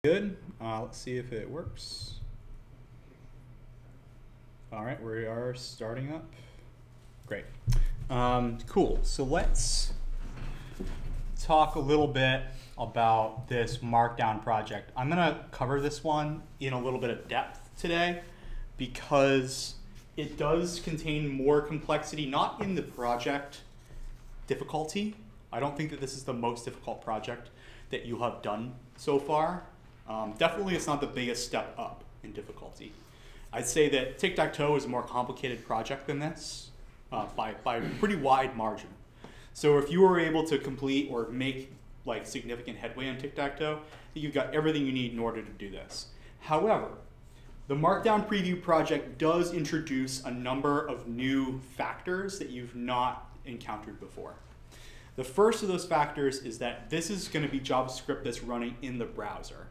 Good. Let's see if it works. All right, we are starting up. Great. Cool. So let's talk a little bit about this Markdown project. I'm going to cover this one in a little bit of depth today because it does contain more complexity, not in the project difficulty. I don't think that this is the most difficult project that you have done so far. Definitely it's not the biggest step up in difficulty. I'd say that tic-tac-toe is a more complicated project than this by a pretty wide margin. So if you were able to complete or make like significant headway on tic-tac-toe, you've got everything you need in order to do this. However, the Markdown Preview project does introduce a number of new factors that you've not encountered before. The first of those factors is that this is going to be JavaScript that's running in the browser.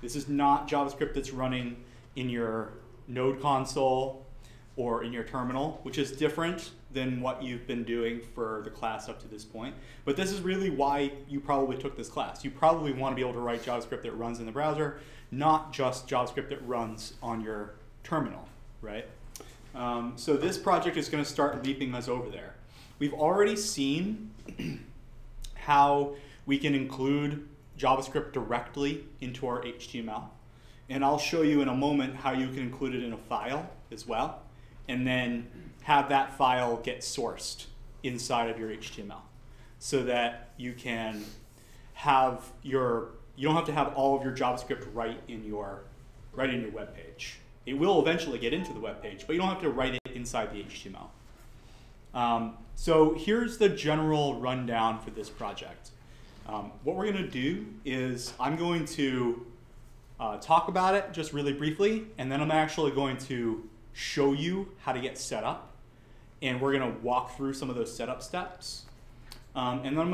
This is not JavaScript that's running in your Node console or in your terminal, which is different than what you've been doing for the class up to this point. But this is really why you probably took this class. You probably want to be able to write JavaScript that runs in the browser, not just JavaScript that runs on your terminal, right? So this project is going to start leaping us over there. We've already seen how we can include JavaScript directly into our HTML. And I'll show you in a moment how you can include it in a file as well, and then have that file get sourced inside of your HTML so that you can have you don't have to have all of your JavaScript right in your web page. It will eventually get into the web page, but you don't have to write it inside the HTML. So here's the general rundown for this project. What we're going to do is I'm going to talk about it just really briefly, and then I'm actually going to show you how to get set up, and we're going to walk through some of those setup steps. And then I'm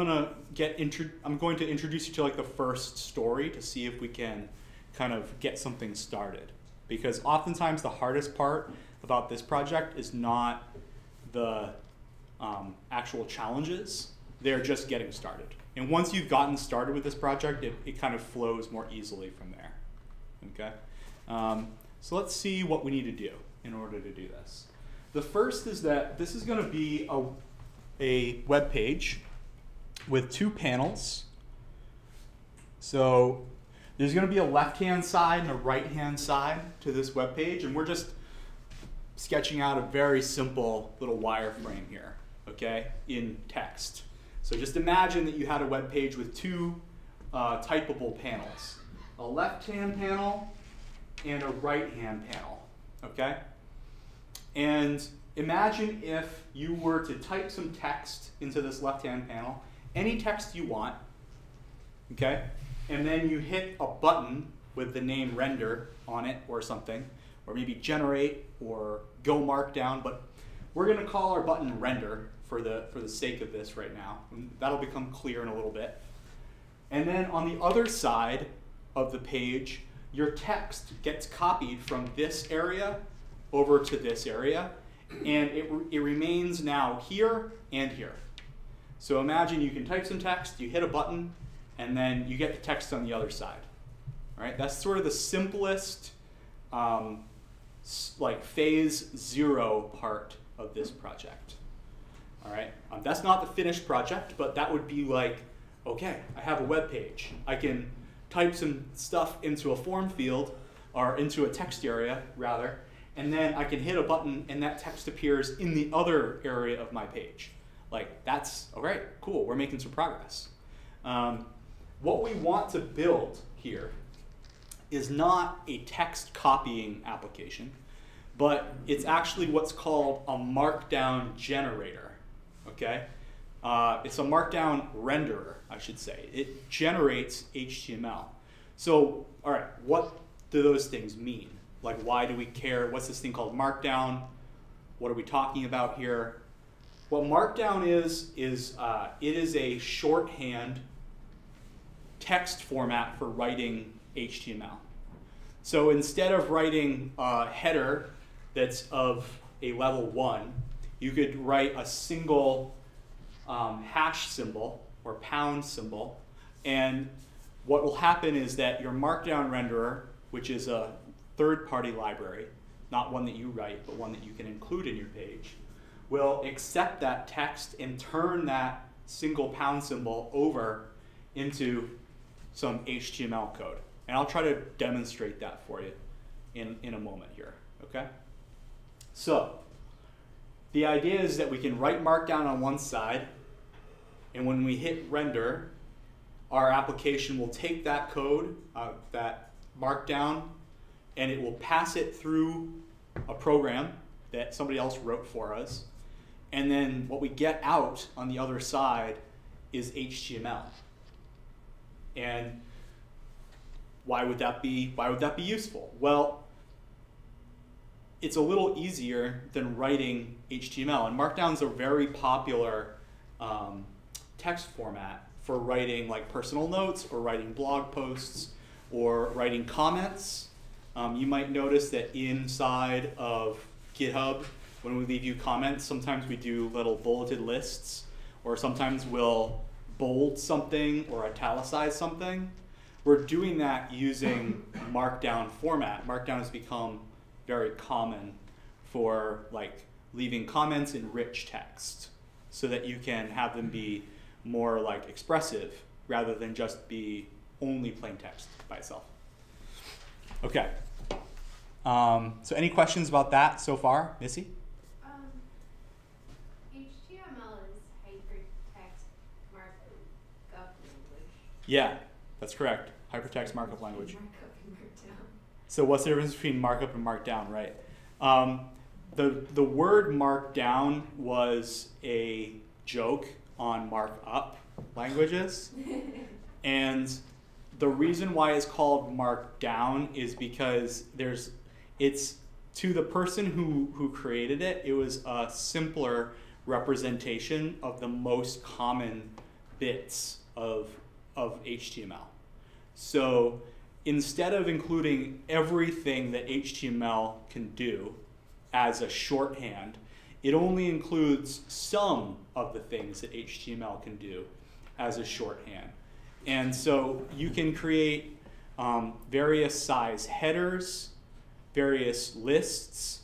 going to introduce you to like the first story to see if we can kind of get something started. Because oftentimes the hardest part about this project is not the actual challenges, they're just getting started. And once you've gotten started with this project, it kind of flows more easily from there. Okay? So let's see what we need to do in order to do this. The first is that this is going to be a web page with two panels. So there's going to be a left-hand side and a right-hand side to this web page, and we're just sketching out a very simple little wireframe here, okay, in text. So just imagine that you had a web page with two typable panels, a left-hand panel and a right-hand panel, okay? And imagine if you were to type some text into this left-hand panel, any text you want, okay? And then you hit a button with the name render on it or something, or maybe generate or go markdown, but we're going to call our button render for the sake of this right now. And that'll become clear in a little bit. And then on the other side of the page, your text gets copied from this area over to this area, and it remains now here and here. So imagine you can type some text, you hit a button, and then you get the text on the other side. All right, that's sort of the simplest like phase 0 part of this project. All right, that's not the finished project, but that would be like, okay, I have a web page. I can type some stuff into a form field, or into a text area, rather, and then I can hit a button and that text appears in the other area of my page. Like, that's, all right, cool, we're making some progress. What we want to build here is not a text copying application, but it's actually what's called a Markdown generator, okay? It's a Markdown renderer, I should say. It generates HTML. So, all right, what do those things mean? Like, why do we care? What's this thing called Markdown? What are we talking about here? What Markdown is it is a shorthand text format for writing HTML. So instead of writing a header that's of a level 1, you could write a single hash symbol or pound symbol, and what will happen is that your Markdown renderer, which is a third-party library, not one that you write, but one that you can include in your page, will accept that text and turn that single pound symbol over into some HTML code. And I'll try to demonstrate that for you in a moment here, okay? So the idea is that we can write Markdown on one side, and when we hit render, our application will take that code, that Markdown, and it will pass it through a program that somebody else wrote for us. And then what we get out on the other side is HTML. And why would that be useful? Well, it's a little easier than writing HTML. And Markdown's a very popular text format for writing like personal notes or writing blog posts or writing comments. You might notice that inside of GitHub, when we leave you comments, sometimes we do little bulleted lists, or sometimes we'll bold something or italicize something. We're doing that using Markdown format. Markdown has become very common for like leaving comments in rich text so that you can have them be more like expressive rather than just be only plain text by itself. Okay. So any questions about that so far, Missy? HTML is hypertext markup language. Yeah, that's correct. Hypertext markup language. Markup and markdown. So what's the difference between markup and markdown, right? The word markdown was a joke on markup languages. And the reason why it's called markdown is because it's to the person who created it, it was a simpler representation of the most common bits of HTML. So instead of including everything that HTML can do as a shorthand, it only includes some of the things that HTML can do as a shorthand. And so you can create various size headers, various lists,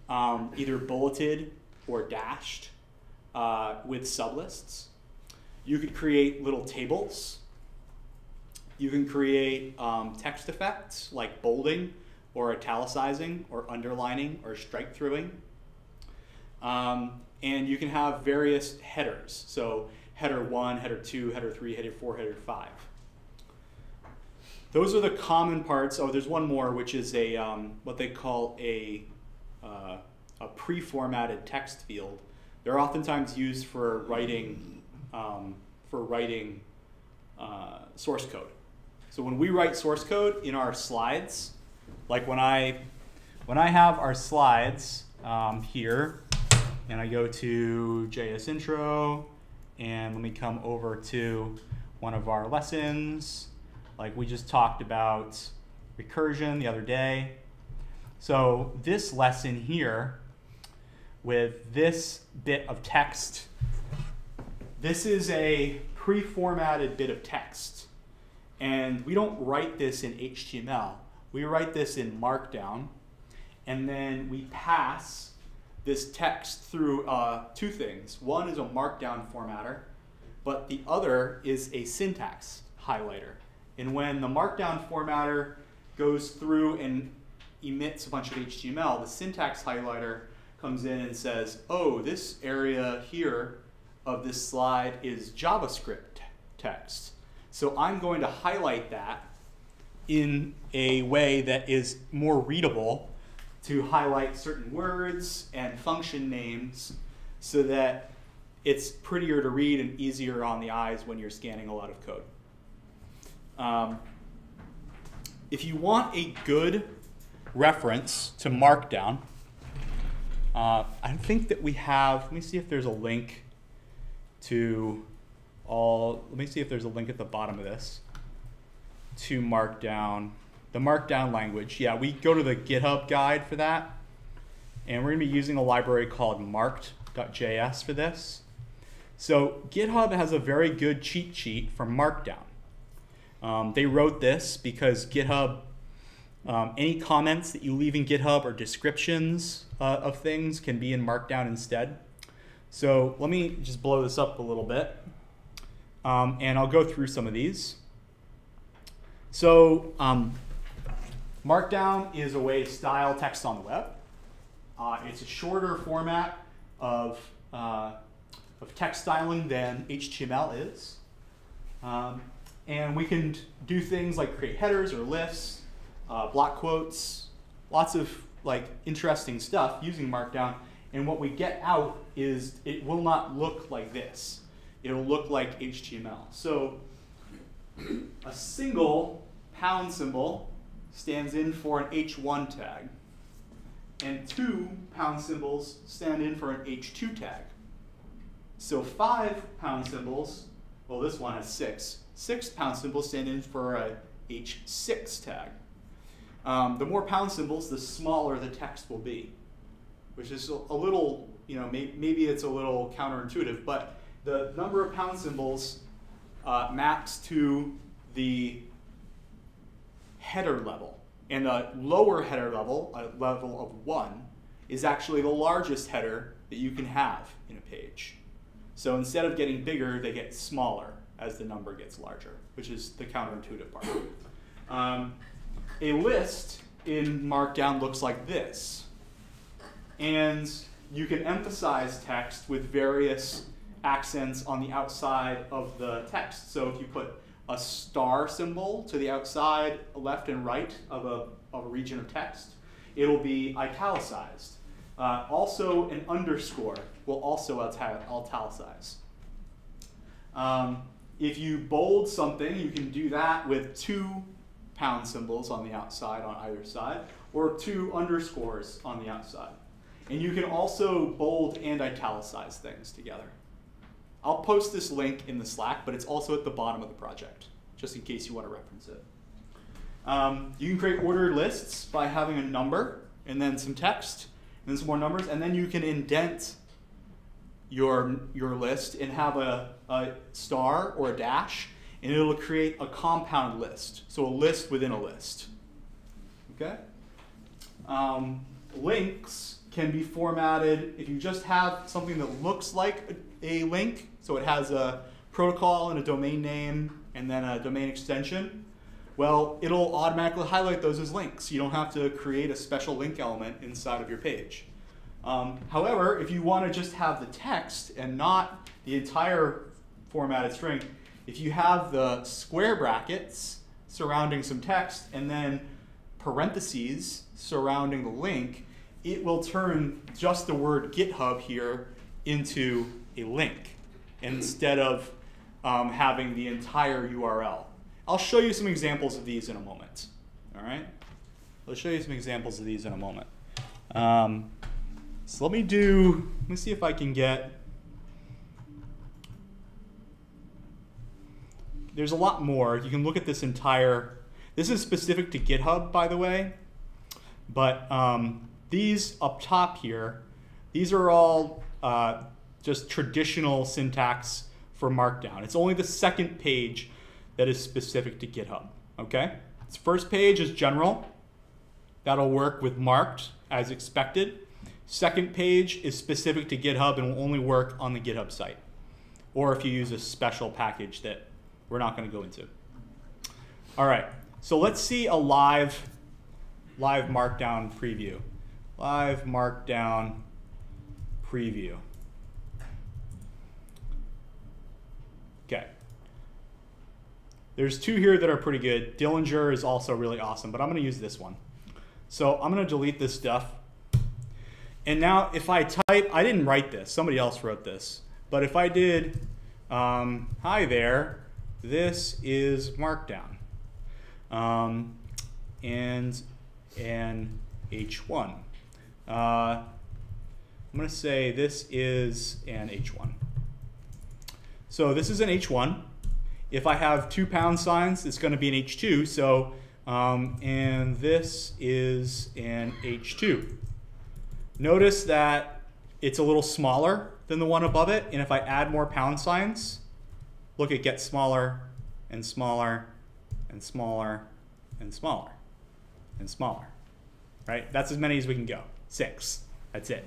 either bulleted or dashed with sublists. You could create little tables. You can create text effects like bolding or italicizing or underlining or strike throughing. And you can have various headers. So header 1, header 2, header 3, header 4, header 5. Those are the common parts. Oh, there's one more, which is a what they call a pre-formatted text field. They're oftentimes used for writing source code. So when we write source code in our slides, like when I have our slides here, and I go to JS Intro, and let me come over to one of our lessons. Like we just talked about recursion the other day. So this lesson here with this bit of text, this is a pre-formatted bit of text. And we don't write this in HTML. We write this in Markdown. And then we pass this text through two things. One is a Markdown formatter, but the other is a syntax highlighter. And when the Markdown formatter goes through and emits a bunch of HTML, the syntax highlighter comes in and says, oh, this area here of this slide is JavaScript text. So I'm going to highlight that in a way that is more readable to highlight certain words and function names so that it's prettier to read and easier on the eyes when you're scanning a lot of code. If you want a good reference to Markdown, I think that we have, let me see if there's a link to let me see if there's a link at the bottom of this to Markdown, the Markdown language. Yeah, we go to the GitHub guide for that, and we're going to be using a library called marked.js for this. So GitHub has a very good cheat sheet for Markdown. They wrote this because GitHub, any comments that you leave in GitHub or descriptions of things can be in Markdown instead. So let me just blow this up a little bit, and I'll go through some of these. So Markdown is a way to style text on the web. It's a shorter format of text styling than HTML is. And we can do things like create headers or lists, block quotes, lots of like interesting stuff using Markdown. And what we get out is it will not look like this. It'll look like HTML. So a single pound symbol stands in for an H1 tag. And 2 pound symbols stand in for an H2 tag. So 5 pound symbols, well, this one has 6. 6 pound symbols stand in for a H6 tag. The more pound symbols, the smaller the text will be, which is a little, maybe it's a little counterintuitive, but the number of pound symbols maps to the header level. And a lower header level, a level of 1, is actually the largest header that you can have in a page. So instead of getting bigger, they get smaller as the number gets larger, which is the counterintuitive part. A list in Markdown looks like this. And you can emphasize text with various accents on the outside of the text. So if you put a star symbol to the outside, left and right of a region of text, it'll be italicized. Also, an underscore will also italicize. If you bold something, you can do that with 2 pound symbols on the outside on either side, or 2 underscores on the outside. And you can also bold and italicize things together. I'll post this link in the Slack, but it's also at the bottom of the project, just in case you want to reference it. You can create ordered lists by having a number, and then some text, and then some more numbers, and then you can indent your list and have a star or a dash, and it'll create a compound list, so a list within a list. Okay? Links can be formatted if you just have something that looks like a link, so it has a protocol and a domain name and then a domain extension. Well, it'll automatically highlight those as links. You don't have to create a special link element inside of your page. However, if you want to just have the text and not the entire formatted string, if you have the square brackets surrounding some text and then parentheses surrounding the link, it will turn just the word GitHub here into a link instead of having the entire URL. I'll show you some examples of these in a moment. All right? I'll show you some examples of these in a moment. So let me see if I can get, there's a lot more. You can look at this entire, this is specific to GitHub, by the way, but these up top here, these are all just traditional syntax for Markdown. It's only the second page that is specific to GitHub, okay? This first page is general. That'll work with marked as expected. Second page is specific to GitHub and will only work on the GitHub site, or if you use a special package that we're not going to go into. All right, so let's see a live Markdown preview. Live Markdown preview. Okay. There's 2 here that are pretty good. Dillinger is also really awesome, but I'm going to use this one. So I'm going to delete this stuff. And now if I type, I didn't write this, somebody else wrote this. But if I did, hi there, this is Markdown. And an H1. I'm going to say this is an H1. So this is an H1. If I have 2 pound signs, it's going to be an H2. So, and this is an H2. Notice that it's a little smaller than the one above it. And if I add more pound signs, look, it gets smaller and smaller and smaller and smaller and smaller, right? That's as many as we can go, 6, that's it.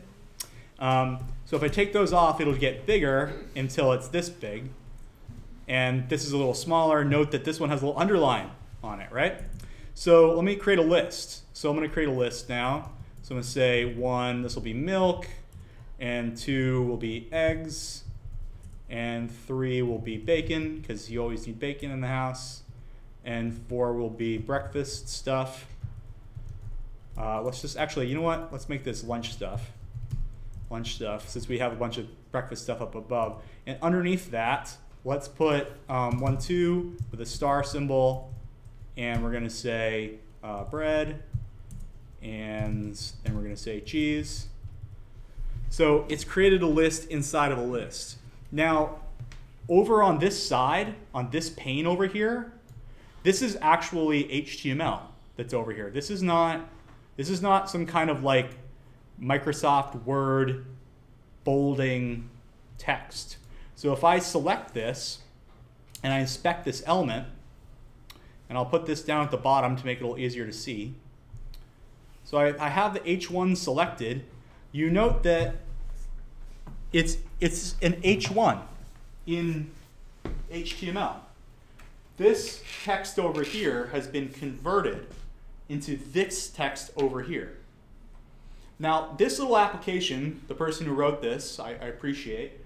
So if I take those off, it'll get bigger until it's this big. And this is a little smaller. Note that this one has a little underline on it, right? So let me create a list. So I'm going to create a list now. So I'm going to say 1, this will be milk, and 2 will be eggs, and 3 will be bacon, because you always need bacon in the house, and 4 will be breakfast stuff. Let's just actually, you know what? Let's make this lunch stuff. Lunch stuff, since we have a bunch of breakfast stuff up above. And underneath that, let's put 1, 2 with a star symbol, and we're going to say bread, and then we're going to say cheese. So it's created a list inside of a list. Now, over on this side, on this pane over here, this is actually HTML that's over here. This is not some kind of like Microsoft Word bolding text. So if I select this and I inspect this element, and I'll put this down at the bottom to make it a little easier to see. So I have the H1 selected. You note that it's an H1 in HTML. This text over here has been converted into this text over here. Now, this little application, the person who wrote this, I appreciate,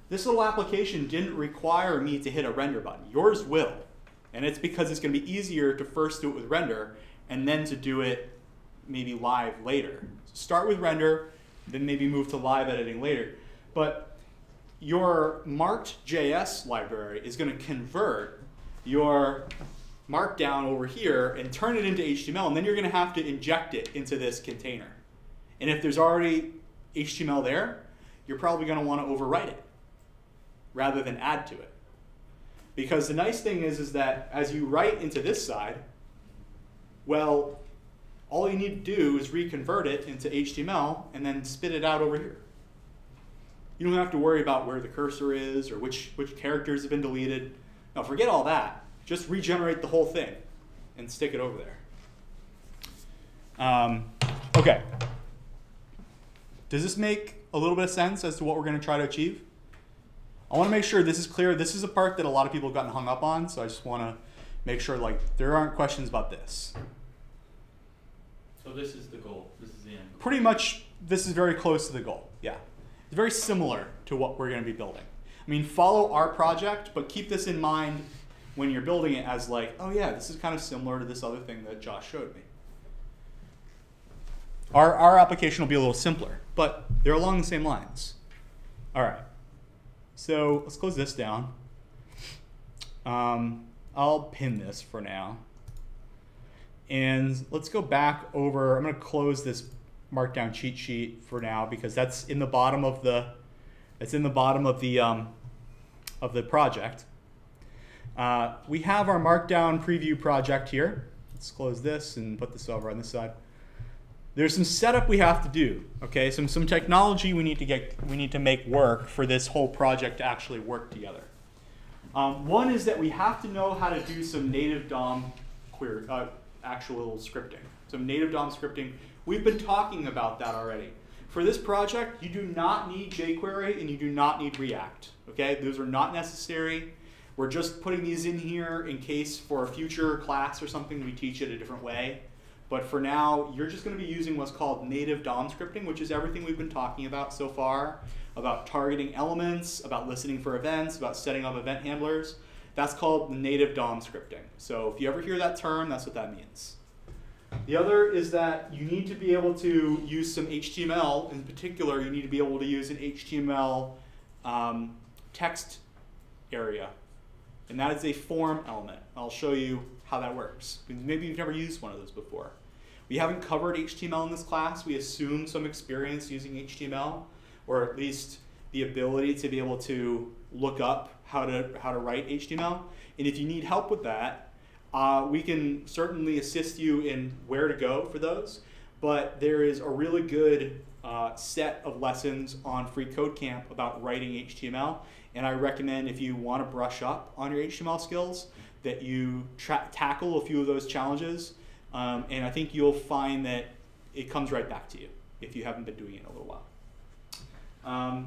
this little application didn't require me to hit a render button. Yours will. And it's because it's going to be easier to first do it with render and then to do it maybe live later. So start with render, then maybe move to live editing later. But your marked.js library is going to convert your Markdown over here and turn it into HTML, and then you're going to have to inject it into this container. And if there's already HTML there, you're probably going to want to overwrite it rather than add to it. Because the nice thing is that as you write into this side, well, all you need to do is reconvert it into HTML and then spit it out over here. You don't have to worry about where the cursor is or which characters have been deleted. Now forget all that. Just regenerate the whole thing and stick it over there. Okay. Does this make a little bit of sense as to what we're going to try to achieve? I want to make sure this is clear. This is a part that a lot of people have gotten hung up on, so I just want to make sure like there aren't questions about this. So this is the goal. This is the end goal. Pretty much, this is very close to the goal. Yeah, it's very similar to what we're going to be building. I mean, follow our project, but keep this in mind when you're building it as like, oh yeah, this is kind of similar to this other thing that Josh showed me. Our application will be a little simpler, but they're along the same lines. All right. So let's close this down. I'll pin this for now. And let's go back over. I'm going to close this Markdown cheat sheet for now because that's in the bottom of the project. We have our Markdown Preview project here. Let's close this and put this over on this side. There's some setup we have to do, okay? Some technology we need to make work for this whole project to actually work together. One is that we have to know how to do some native DOM actual scripting, some native DOM scripting. We've been talking about that already. For this project, you do not need jQuery and you do not need React, okay? Those are not necessary. We're just putting these in here in case for a future class or something we teach it a different way. But for now, you're just going to be using what's called native DOM scripting, which is everything we've been talking about so far, about targeting elements, about listening for events, about setting up event handlers. That's called native DOM scripting. So if you ever hear that term, that's what that means. The other is that you need to be able to use some HTML. In particular, you need to be able to use an HTML text area. And that is a form element. I'll show you how that works. Maybe you've never used one of those before. We haven't covered HTML in this class. We assume some experience using HTML, or at least the ability to be able to look up how to write HTML. And if you need help with that, we can certainly assist you in where to go for those. But there is a really good set of lessons on Free Code Camp about writing HTML. And I recommend if you want to brush up on your HTML skills, that you tackle a few of those challenges, and I think you'll find that it comes right back to you if you haven't been doing it in a little while.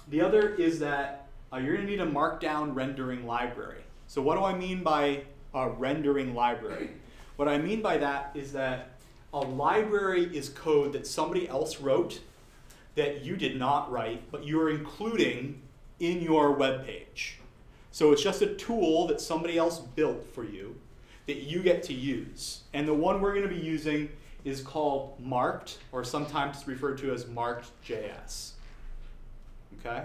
The other is that you're going to need a Markdown rendering library. So what do I mean by a rendering library? What I mean by that is that a library is code that somebody else wrote that you did not write, but you're including in your web page. So it's just a tool that somebody else built for you that you get to use. And the one we're going to be using is called Marked, or sometimes referred to as Marked.js. Okay?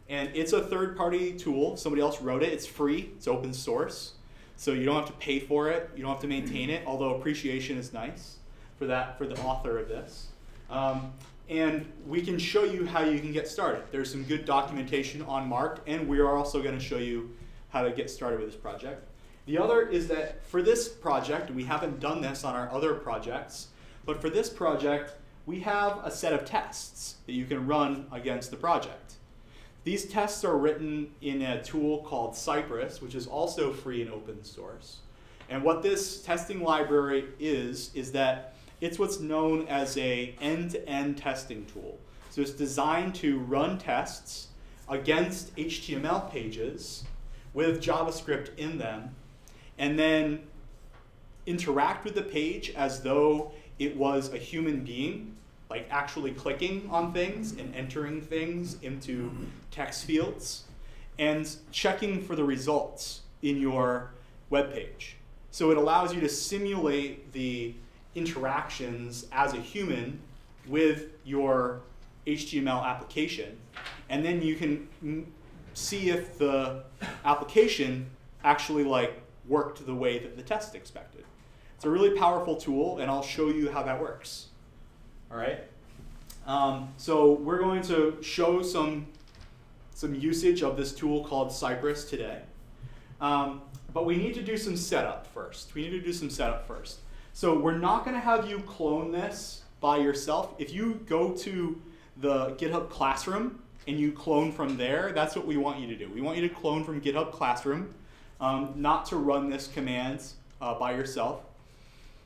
And it's a third-party tool. Somebody else wrote it. It's free. It's open source. So you don't have to pay for it. You don't have to maintain it, although appreciation is nice for the author of this. And we can show you how you can get started. There's some good documentation on Marked, and we are also going to show you how to get started with this project. The other is that for this project, we haven't done this on our other projects, but for this project, we have a set of tests that you can run against the project. These tests are written in a tool called Cypress, which is also free and open source. And what this testing library is that it's what's known as a end-to-end testing tool. So it's designed to run tests against HTML pages with JavaScript in them, and then interact with the page as though it was a human being, like actually clicking on things and entering things into text fields, and checking for the results in your web page. So it allows you to simulate the interactions as a human with your HTML application, and then you can see if the application actually worked the way that the test expected. It's a really powerful tool, and I'll show you how that works. All right. So we're going to show some usage of this tool called Cypress today, but we need to do some setup first. So we're not going to have you clone this by yourself. If you go to the GitHub Classroom and you clone from there, that's what we want you to do. We want you to clone from GitHub Classroom, not to run this command by yourself.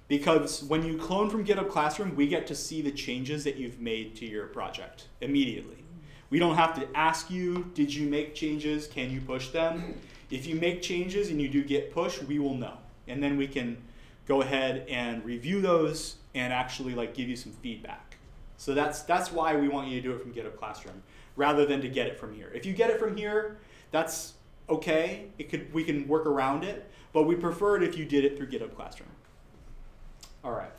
Because when you clone from GitHub Classroom, we get to see the changes that you've made to your project immediately. We don't have to ask you, did you make changes? Can you push them? If you make changes and you do git push, we will know. And then we can go ahead and review those and actually give you some feedback. So that's why we want you to do it from GitHub Classroom, rather than to get it from here. If you get it from here, that's okay. We can work around it, but we prefer it if you did it through GitHub Classroom. All right,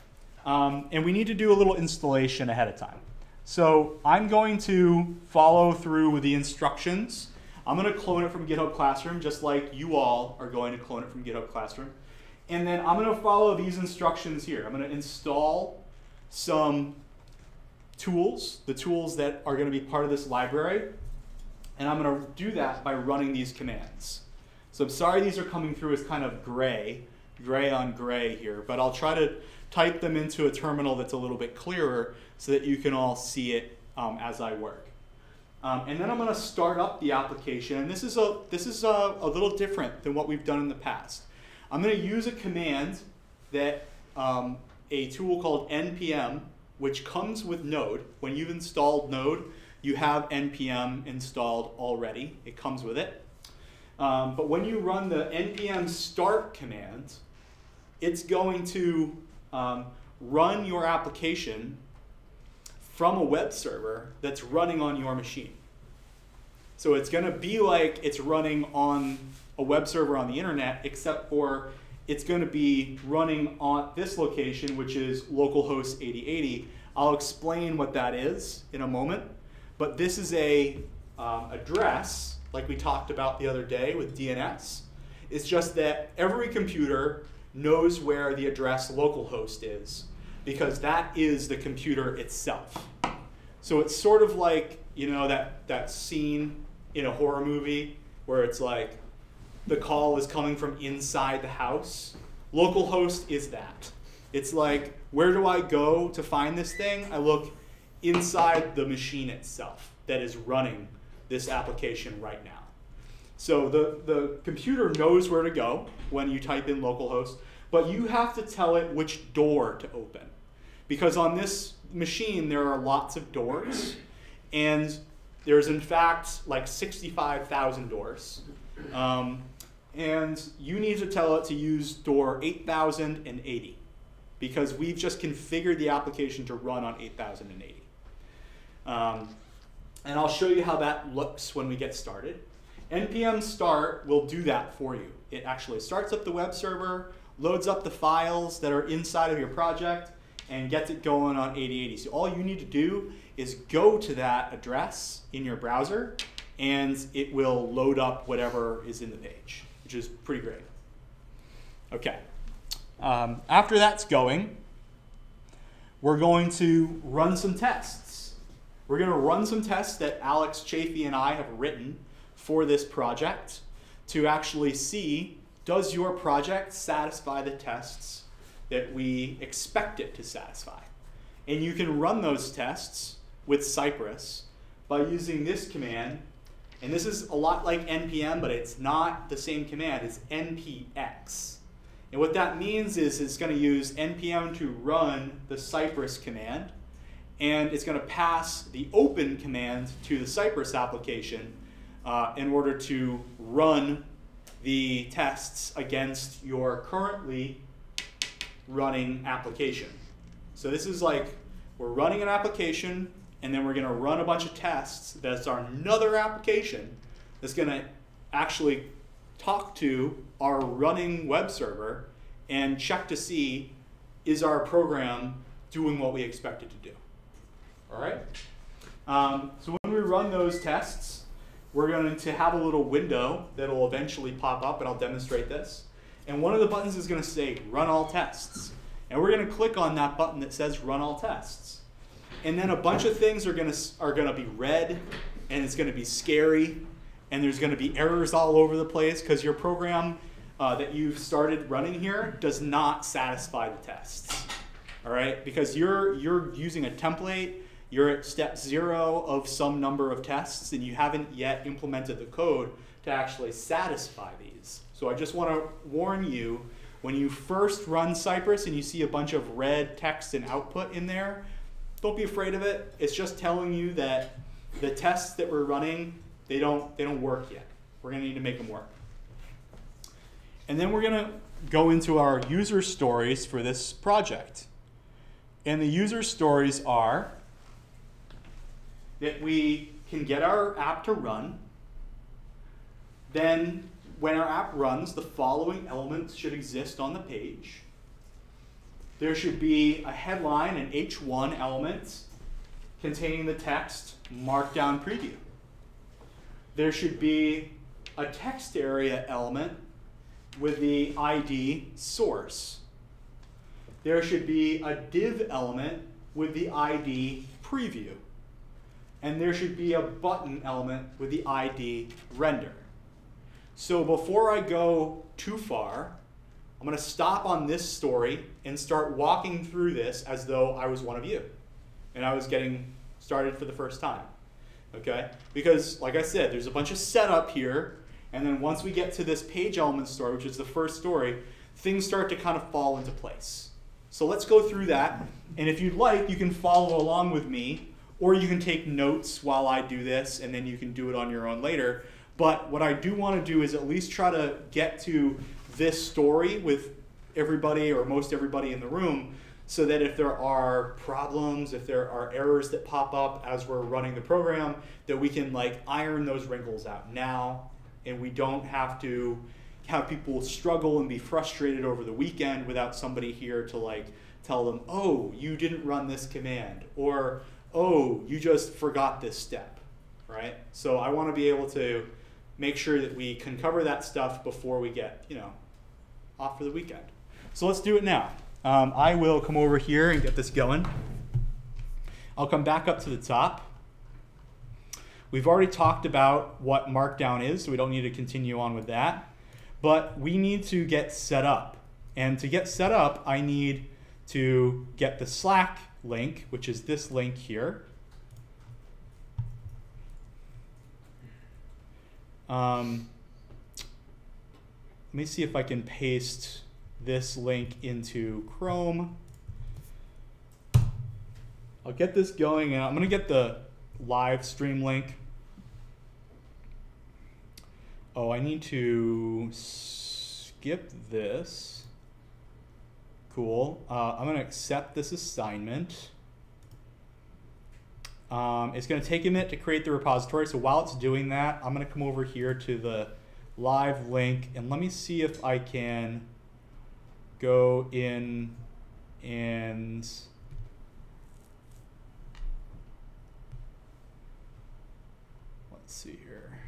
and we need to do a little installation ahead of time. So I'm going to follow through with the instructions. I'm going to clone it from GitHub Classroom, just like you all are going to clone it from GitHub Classroom. And then I'm going to follow these instructions here. I'm going to install some tools, the tools that are going to be part of this library. And I'm going to do that by running these commands. So I'm sorry these are coming through as kind of gray on gray here, but I'll try to type them into a terminal that's a little bit clearer so that you can all see it as I work. And then I'm going to start up the application, and this is a little different than what we've done in the past. I'm going to use a command that a tool called npm, which comes with Node. When you've installed Node, you have npm installed already. It comes with it. But when you run the npm start command, it's going to run your application from a web server that's running on your machine. So it's going to be like it's running on a web server on the internet, except for it's going to be running on this location, which is localhost 8080. I'll explain what that is in a moment. But this is a address, like we talked about the other day with DNS. It's just that every computer knows where the address localhost is, because that is the computer itself. So it's sort of like, that scene in a horror movie where it's like the call is coming from inside the house. Localhost is that. It's like, where do I go to find this thing? I look inside the machine itself that is running this application right now. So the computer knows where to go when you type in localhost, but you have to tell it which door to open. Because on this machine, there are lots of doors, and there's in fact like 65,000 doors. And you need to tell it to use door 8080, because we've just configured the application to run on 8080. And I'll show you how that looks when we get started. npm start will do that for you. It actually starts up the web server, loads up the files that are inside of your project, and gets it going on 8080. So all you need to do is go to that address in your browser, and it will load up whatever is in the page, which is pretty great. Okay. After that's going, we're going to run some tests. We're going to run some tests that Alex Chafee and I have written for this project to actually see, does your project satisfy the tests that we expect it to satisfy? And you can run those tests with Cypress by using this command. And this is a lot like npm, but it's not the same command. It's npx. And what that means is it's going to use npm to run the Cypress command, and it's going to pass the open command to the Cypress application in order to run the tests against your currently running application. So this is like, we're running an application, and then we're going to run a bunch of tests. That's our another application that's going to actually talk to our running web server and check to see, is our program doing what we expect it to do? All right? So when we run those tests, we're going to have a little window that will eventually pop up, and I'll demonstrate this. And one of the buttons is going to say Run All Tests. And we're going to click on that button that says Run All Tests. And then a bunch of things are going to be red, and it's going to be scary, and there's going to be errors all over the place because your program that you've started running here does not satisfy the tests. All right? Because you're using a template, you're at step 0 of some number of tests, and you haven't yet implemented the code to actually satisfy these. So I just want to warn you, when you first run Cypress and you see a bunch of red text and output in there, don't be afraid of it. It's just telling you that the tests that we're running, they don't work yet. We're going to need to make them work. And then we're going to go into our user stories for this project. And the user stories are that we can get our app to run. Then when our app runs, the following elements should exist on the page. There should be a headline, an H1 element containing the text Markdown Preview. There should be a text area element with the ID source. There should be a div element with the ID preview. And there should be a button element with the ID render. So before I go too far, I'm going to stop on this story and start walking through this as though I was one of you and I was getting started for the first time. Okay? Because, like I said, there's a bunch of setup here, and then once we get to this page element story, which is the first story, things start to kind of fall into place. So let's go through that, and if you'd like, you can follow along with me, or you can take notes while I do this, and then you can do it on your own later. But what I do want to do is at least try to get to this story with everybody or most everybody in the room, so that if there are problems, if there are errors that pop up as we're running the program, that we can like iron those wrinkles out now, and we don't have to have people struggle and be frustrated over the weekend without somebody here to like tell them, oh, you didn't run this command, or oh, you just forgot this step, right? So I want to be able to make sure that we can cover that stuff before we get, off for the weekend. So let's do it now. I will come over here and get this going. I'll come back up to the top. We've already talked about what Markdown is, so we don't need to continue on with that. But we need to get set up. And to get set up, I need to get the Slack link, which is this link here. me see if I can paste this link into Chrome. I'll get this going, and I'm going to get the live stream link. Oh, I need to skip this. Cool. I'm going to accept this assignment. It's going to take a minute to create the repository, so while it's doing that, I'm going to come over here to the live link, and let me see if I can go in and let's see here.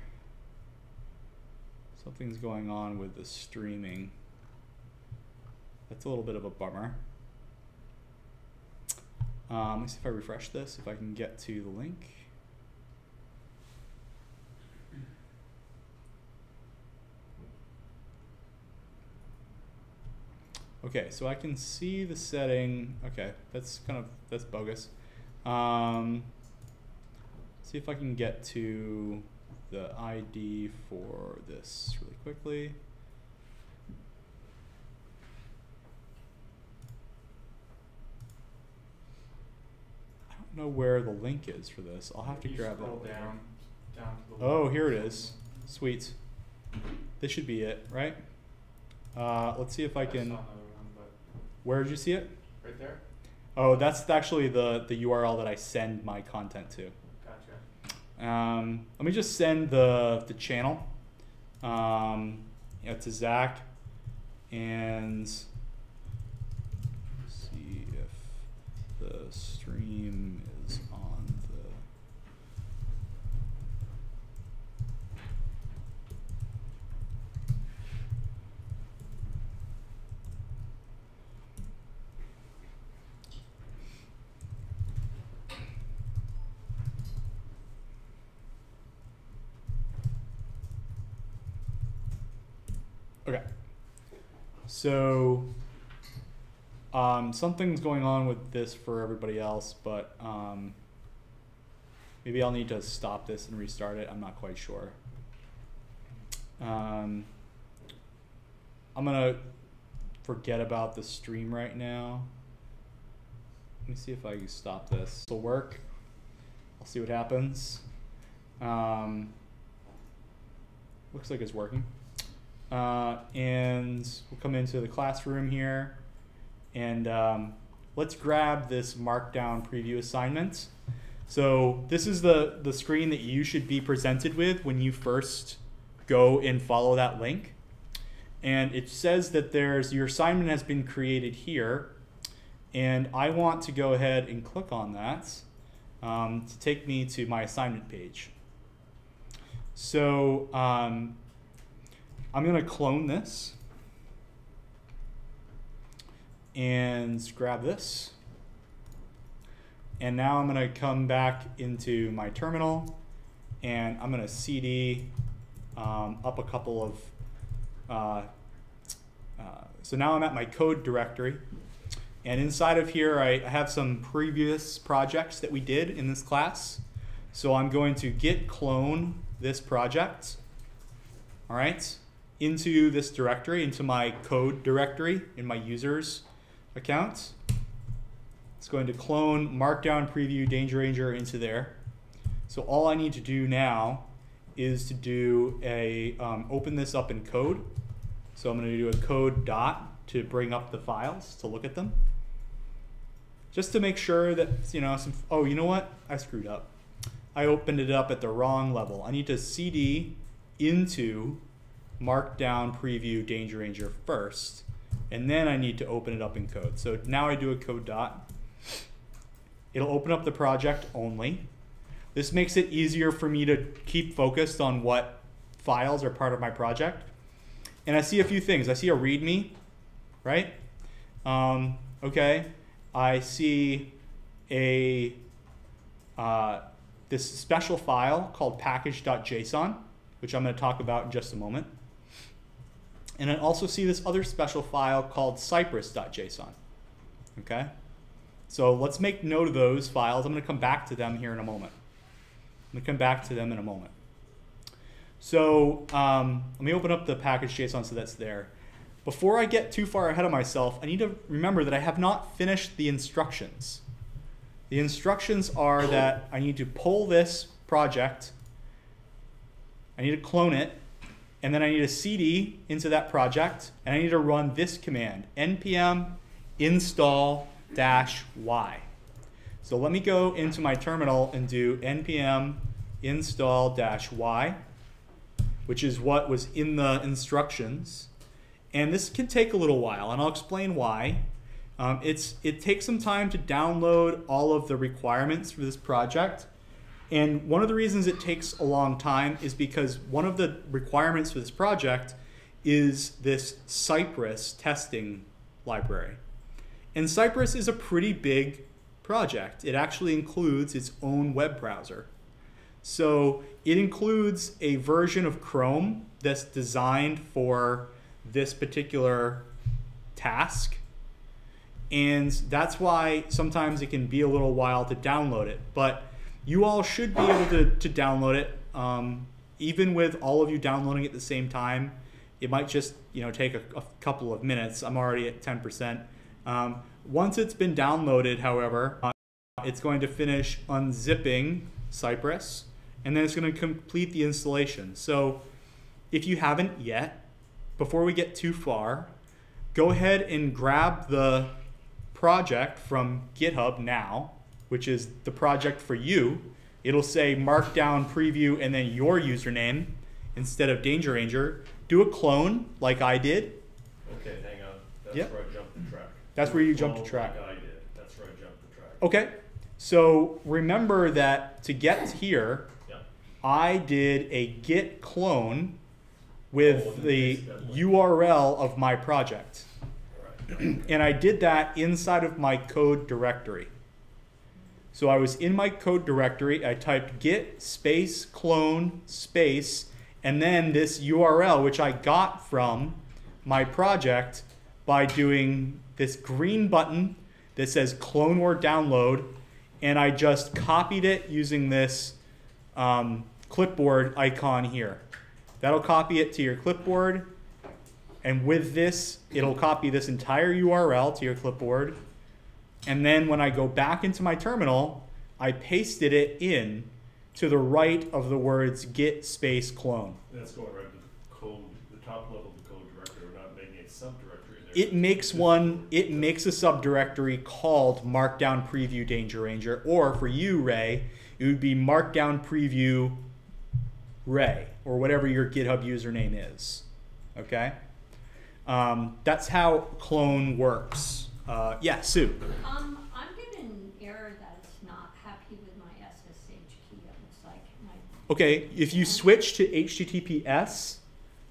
Something's going on with the streaming. That's a little bit of a bummer. Let me see if I refresh this, if I can get to the link. Okay, so I can see the setting. Okay, that's bogus. See if I can get to the ID for this really quickly. I don't know where the link is for this. I'll have to grab that. Down to the Oh, here it is. Sweet. This should be it, right? Let's see if I can. Where did you see it? Right there. Oh, that's actually the URL that I send my content to. Gotcha. Let me just send the channel to Zach and see if the stream is on the. Okay, so something's going on with this for everybody else, but maybe I'll need to stop this and restart it. I'm not quite sure. I'm gonna forget about the stream right now. Let me see if I can stop this. This will work. I'll see what happens. Looks like it's working. And we'll come into the classroom here, and let's grab this Markdown Preview assignment. So this is the screen that you should be presented with when you first go and follow that link. And it says that your assignment has been created here, and I want to go ahead and click on that to take me to my assignment page. So I'm going to clone this and grab this. And now I'm going to come back into my terminal, and I'm going to cd up a couple of, so now I'm at my code directory. And inside of here, I have some previous projects that we did in this class. So I'm going to git clone this project, all right, into this directory, into my code directory in my users account. It's going to clone Markdown Preview Danger Ranger into there. So all I need to do now is to do a open this up in code. So I'm going to do a code dot to bring up the files to look at them, just to make sure that oh, you know what? I screwed up. I opened it up at the wrong level. I need to cd into Markdown Preview Danger Ranger first, and then I need to open it up in code. So now I do a code dot. It'll open up the project only. This makes it easier for me to keep focused on what files are part of my project. And I see a few things. I see a README, right? Okay. I see a this special file called package.json, which I'm going to talk about in just a moment. And I also see this other special file called cypress.json. Okay? So let's make note of those files. I'm going to come back to them here in a moment. I'm going to come back to them in a moment. So let me open up the package.json so that's there. Before I get too far ahead of myself, I need to remember that I have not finished the instructions. The instructions are that I need to pull this project, I need to clone it, and then I need a cd into that project, and I need to run this command, npm install -y. So let me go into my terminal and do npm install -y, which is what was in the instructions. And this can take a little while, and I'll explain why. It takes some time to download all of the requirements for this project. And one of the reasons it takes a long time is because one of the requirements for this project is this Cypress testing library. And Cypress is a pretty big project. It actually includes its own web browser. So it includes a version of Chrome that's designed for this particular task. And that's why sometimes it can be a little while to download it. But you all should be able to download it. Even with all of you downloading at the same time, it might just take a couple of minutes. I'm already at 10%. Once it's been downloaded, however, it's going to finish unzipping Cypress, and then it's going to complete the installation. So if you haven't yet, before we get too far, go ahead and grab the project from GitHub now, which is the project for you. It'll say Markdown Preview and then your username instead of Danger Ranger. Do a clone like I did. Okay, hang on. That's Yep. where I jumped the track. That's where you jumped the track. Like I did. That's where I jumped the track. Okay, so remember that to get here, Yep. I did a git clone with Oh, the basically. URL of my project. All right. And I did that inside of my code directory. So I was in my code directory, I typed git space clone space, and then this URL, which I got from my project by doing this green button that says clone or download, and I just copied it using this clipboard icon here. That'll copy it to your clipboard, and with this, it'll copy this entire URL to your clipboard. And then when I go back into my terminal, I pasted it in to the right of the words git space clone. That's going right to the code, the top level of the code directory. We're not making a subdirectory there. It makes a subdirectory called Markdown Preview Danger Ranger, or for you, Ray, it would be Markdown Preview Ray, or whatever your GitHub username is. Okay? That's how clone works. Yeah, Sue. I'm getting an error that it's not happy with my SSH key. It looks like Okay, if you switch to HTTPS,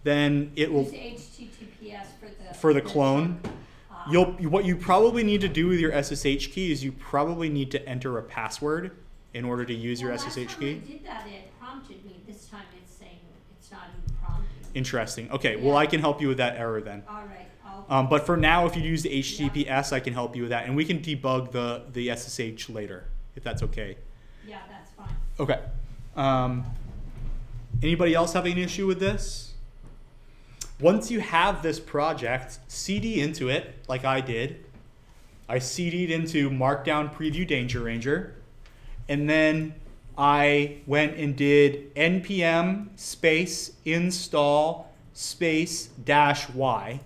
then it will. Use HTTPS for the clone. What you probably need to do with your SSH key is you probably need to enter a password in order to use your SSH last time key. I did that, it prompted me. This time it's saying it's not even prompting me. Interesting. Okay, well I can help you with that error then. All right. But for now, if you use the HTTPS, I can help you with that, and we can debug the SSH later, if that's okay. Yeah, that's fine. Okay. Anybody else having an issue with this? Once you have this project, CD into it, like I did. I CD'd into Markdown Preview Danger Ranger, and then I went and did npm space install space -y.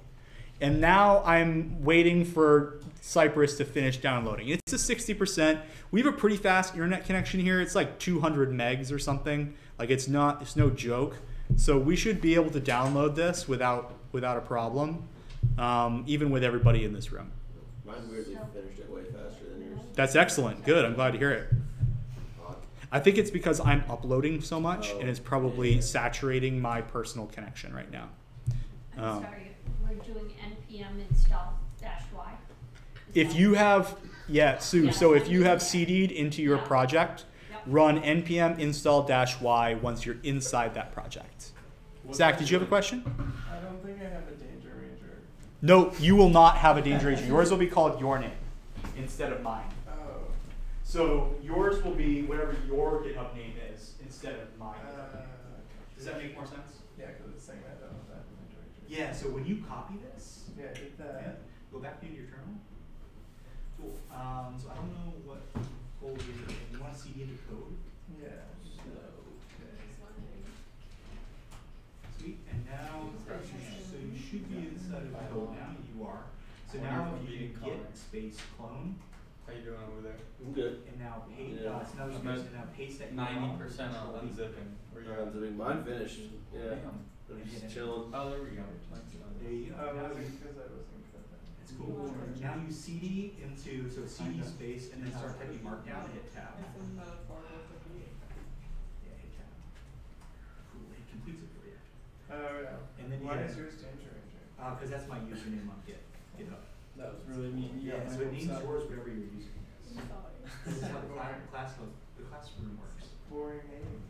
And now I'm waiting for Cypress to finish downloading. It's a 60%. We have a pretty fast internet connection here. It's like 200 megs or something. Like it's no joke. So we should be able to download this without a problem, even with everybody in this room. Mine weirdly finished it way faster than yours. That's excellent. Good. I'm glad to hear it. I think it's because I'm uploading so much, and it's probably saturating my personal connection right now. I'm sorry, we're doing npm install -y. If you have, Sue, Yeah, so if you have yeah. CD'd into your Yeah. project, Yep. run npm install -y once you're inside that project. Zach, did you have a question? I don't think I have a Danger Ranger. No, you will not have a Danger Ranger. Yours will be called your name instead of mine. Oh. So yours will be whatever your GitHub name is instead of mine. Does that make more sense? Yeah, because it's saying I don't have that in my directory. Yeah, so when you copy this, Yeah, hit that. go back into your terminal. Cool. So I don't know what folder you're in. You want to CD into code? Yeah. So, Just wondering. Sweet. And now, so you should be inside of code now. You are. So now if you git space clone. How you doing over there? I'm good. And now paste. Yeah. It's another I'm space. at And now paste that. 90% on unzipping. Where you So mine finished. Yeah. Damn. I'm just chilling. Oh, there we go. There you go. oh, Now was it you- because I wasn't good then? It's cool. Now you CD into CD space and then start typing Markdown and hit tab. Yeah, hit tab. Cool. It completes it for you. Oh, yeah. And then Why yeah. is yours Danger Ranger? Because that's my username on GitHub. That was really mean. Yeah, so it names yours whatever your username is. Sorry. This is how the classroom works. Boring name.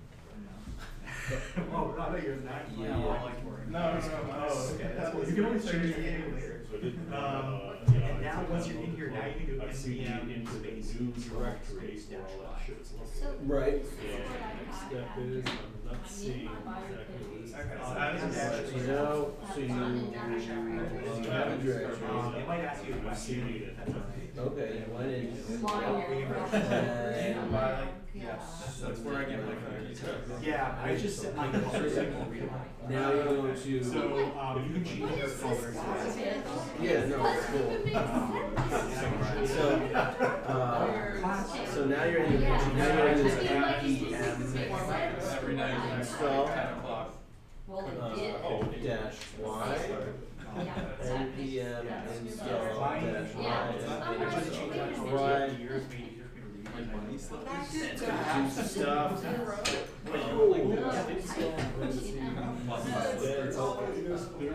Oh, I thought you were not. Yeah. I like boring. No. Oh, okay. That's cool. was You can always change your 30 name years. later. So I did, And now once you're in here, now you can do I've seen npm into the space new space directory where dash all y. that shit's So, located. Right. Yeah, next step is, I'm not seeing exactly what it's. Okay, so Uh, that is that's actually- So now, so you have a directory. It might ask you a I'm question. seeing it. That's okay. Okay, one is. That's where I get my cookies. Yeah, I just set my colors so you won't read them. Now you go to. So you can change your colors. Yeah, no, it's cool. So now you're in the now you're in this npm Every night install at 10 o'clock. Well, it did. dash y npm install dash y I just changed that color. right. Yours made easier for me to read. Do stuff.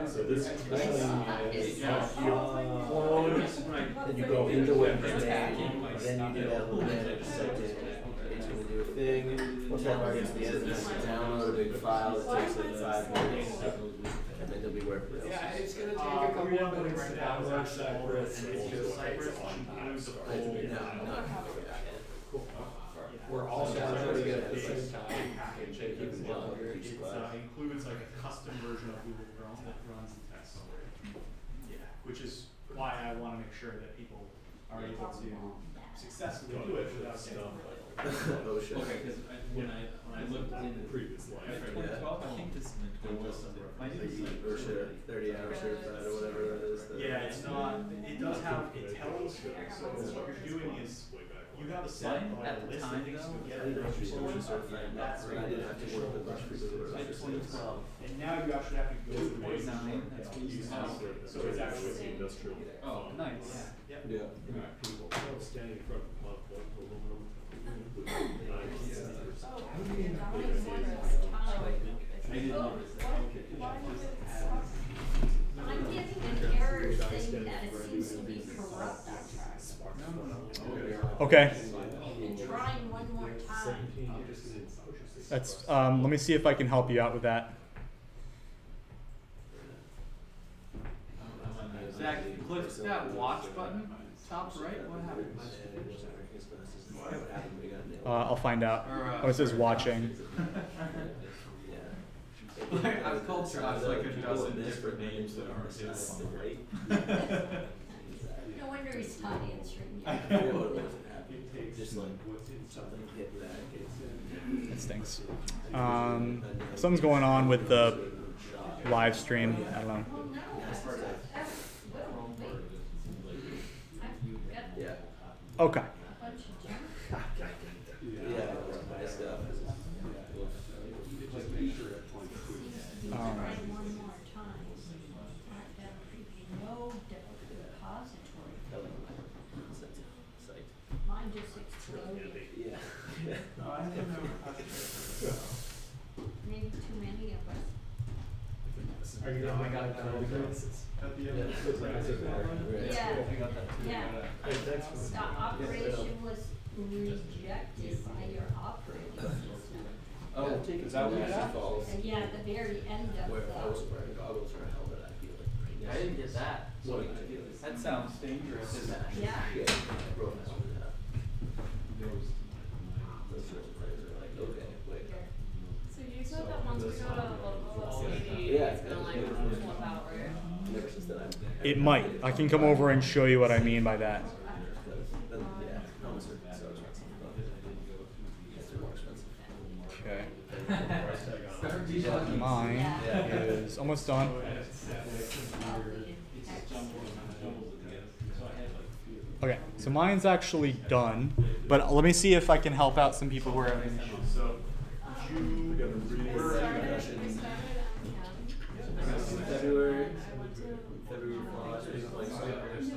So this thing is. Then you go into Windows, then you do that little manage setting. It's gonna do a thing. Once that gets the end, it's gonna download a big file that takes like 5 minutes, and then you'll be working. Yeah, it's gonna take a couple of minutes right now. It's Cypress, and it's just Cypress includes the full. Cool. We're also trying to get a big package. It includes like a custom version of Google Chrome that runs the test. Yeah, which is why I want to make sure that people are able to successfully do it without getting. Oh shit. Okay, because when I looked in the Previous life. after 2012, I think this is meant to go my name is like Or shit, 30 hours certified or whatever that is. Yeah, it's not. It does have. It tells. So what you're doing is you have a set Mine like at a the list time, of things to though, get I didn't know it. she was OSHA certified. That's I didn't have to work with a bunch of people who were like OSHA 2012. certified. And now you actually have to go through Point the nine, that's what you said. So it's actually. Industrial. Oh, nice. Yep. Yeah. People standing in front of aluminum. I didn't notice that. I'm getting an error saying that it seems to be corrupt. Okay. And trying one more time. That's. Let me see if I can help you out with that. Zach, you click that watch button, top right, what happens? I'll find out. Oh, it says watching. Like, I've called Josh like a dozen different names that aren't his. No wonder he's not answering yet. Just like something hit that. That stinks. Something's going on with the live stream. I don't know. Well, no, I've got Yeah. Okay. a bunch of junk. Yeah, my stuff. Try one more time. Markdown preview, no repository. Mine just exploded. Yeah. No, I didn't know how to do it. Maybe too many of us. Are you No, I got that. At the end. Yeah, I got that too. yeah. The operation was rejected by your operating system. Oh, is that what it is? And yeah, at the very end of Where I was the, wearing goggles for hell, but I feel like. I didn't get that. So That sounds dangerous. yeah. Yeah, I wrote that one down. Those sorts of things are like, okay, wait. So you said that once we go to It might. I can come over and show you what I mean by that. Yeah, helmets are so expensive. Yes, they're more expensive. Okay. Mine is almost done. Okay, so mine's actually done, but let me see if I can help out some people who are having issues. So, February last week, like, I was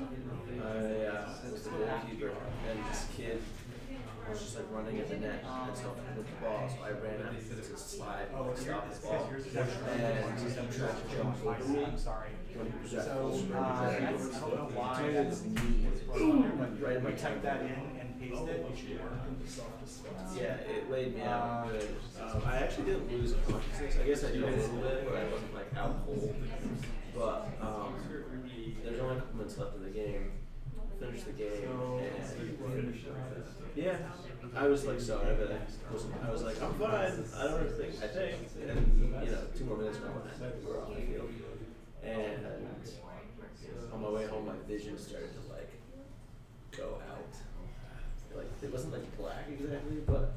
the goalkeeper, and this kid was just like running at the net and stuff with the ball, so I ran out to slide, like, stop the ball, and he tried to jump over me. When he was at full sprint, I don't know why his knee right in my type temple. that in and paste it. It should work. Yeah, it laid me out good. I actually didn't lose consciousness. I guess I did a little bit, but I wasn't like out cold. But there's only a couple minutes left in the game. Finished the game, and yeah, I was like sorry, but I was like I'm fine. I don't think. And you know, 2 more minutes going, and we're on the field. And on my way home, my vision started to like go out. Like it wasn't like black exactly, but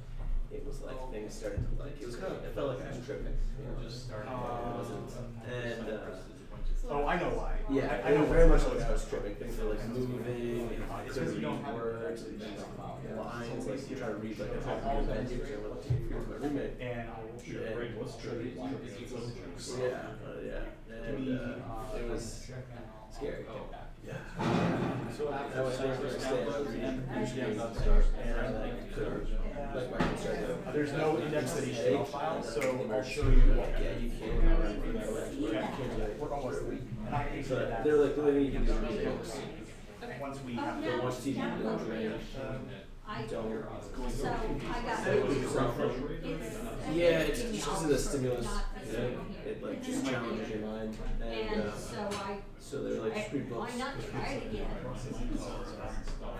it was like things started to like. It was kind of. It felt like I was tripping. You know, just starting. It wasn't. And oh, I know why. yeah, I know very much like I was tripping. Things were like moving. I couldn't read words. Lines like you try to read like a whole event. Here's my roommate. And I will Your brain was tripping. Yeah, and it was scary. Yeah. So I was trying to understand and I like couldn't like my hands started. there's no index that he should shake, file, so and I'll show you what. yeah, you can't. We're almost there. And I can So say that. they're like literally you can do books. Once we have Don't watch TV, don't drink, I, don't. so I got Yeah, it's just because of the stimulus. Not You know, it like just challenges your mind, And and so they're like just read why books. not try it again?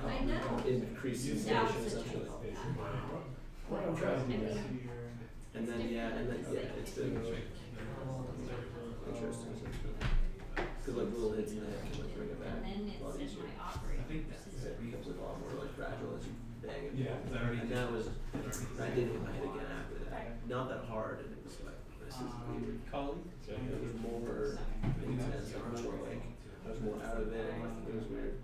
I know. Increase stimulation essentially. And then it's been interesting. Because like little hits in the head can like bring it back And then a lot it's in easier. my operating It becomes a lot more like fragile as you bang it. Yeah. And that was, I did hit my head again after that. Not that hard, and it was like, this is weird. It was more intense, I was more like, I was more out of it, and like, it was weird.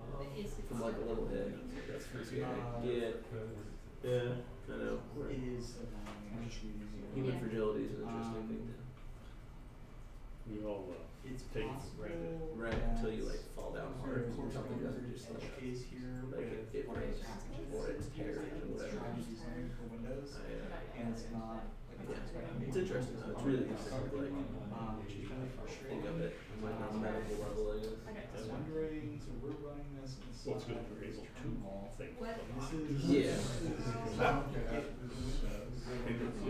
From like a little hit, that's pretty scary. Yeah, I know. Human fragility is an interesting thing too. We all take it for granted. Right, until you like fall down hard or something doesn't just like it breaks or it tears or whatever. And it's not It's interesting though, it's really interesting to like think of it like on a medical level, I guess. I was wondering, so we're running this Well, it's good if you're able to think. What? Yeah.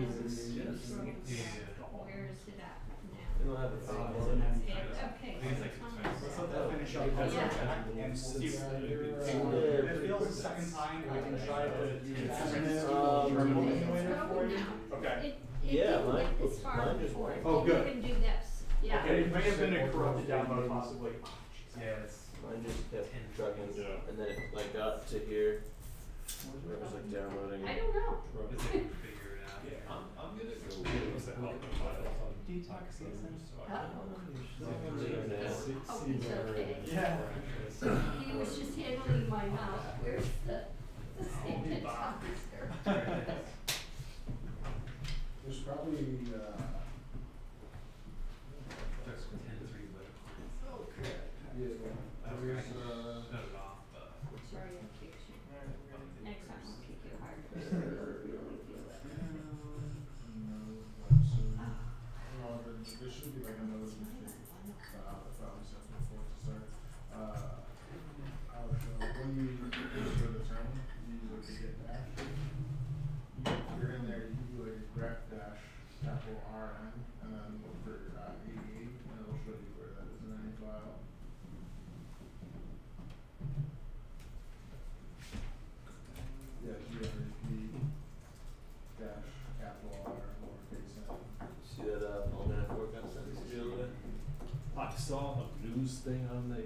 Where is it at They now? don't have a thing. Okay. Let's let that finish up. And see if it feels the second time, we can try to do for you. Okay. Yeah, mine- It this far mine just before. worked. Oh, good. You can do this, yeah. Okay, it may have been a corrupted download possibly. Mine just kept trucking, Yeah. and then it like got to here, where it was like downloading. I don't know. I'm gonna go. What's that help in files? Oh, he's okay. Yeah. He was just handling my mouse. Where's the sanitizer? There's probably, Sorry, I kicked you. Next time I'll kick you harder. there should be like another machine, if I was set before to start. I'll show, when you enter the terminal, you use like the get dash. You're in there, you do like grep dash capital RN, and then look for 88, and it'll show you where that is in any file. Yeah, grep dash capital R lowercase n. See that Paul Manafort got sent to the other day? I saw a news thing on the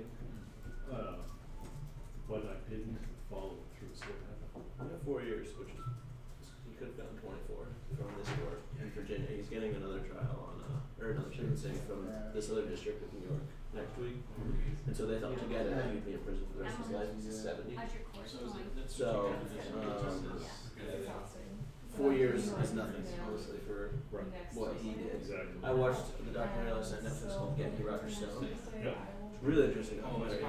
getting another trial on, or another sentencing from this other district of New York next week. And so they thought to get it, he'd be in prison for the rest of his life. He's 70. How's your course going? So, 4 years is nothing, honestly, for what he did. Exactly. I watched the documentary last night on Netflix called Getting Roger Stone. Yeah. Really interesting documentary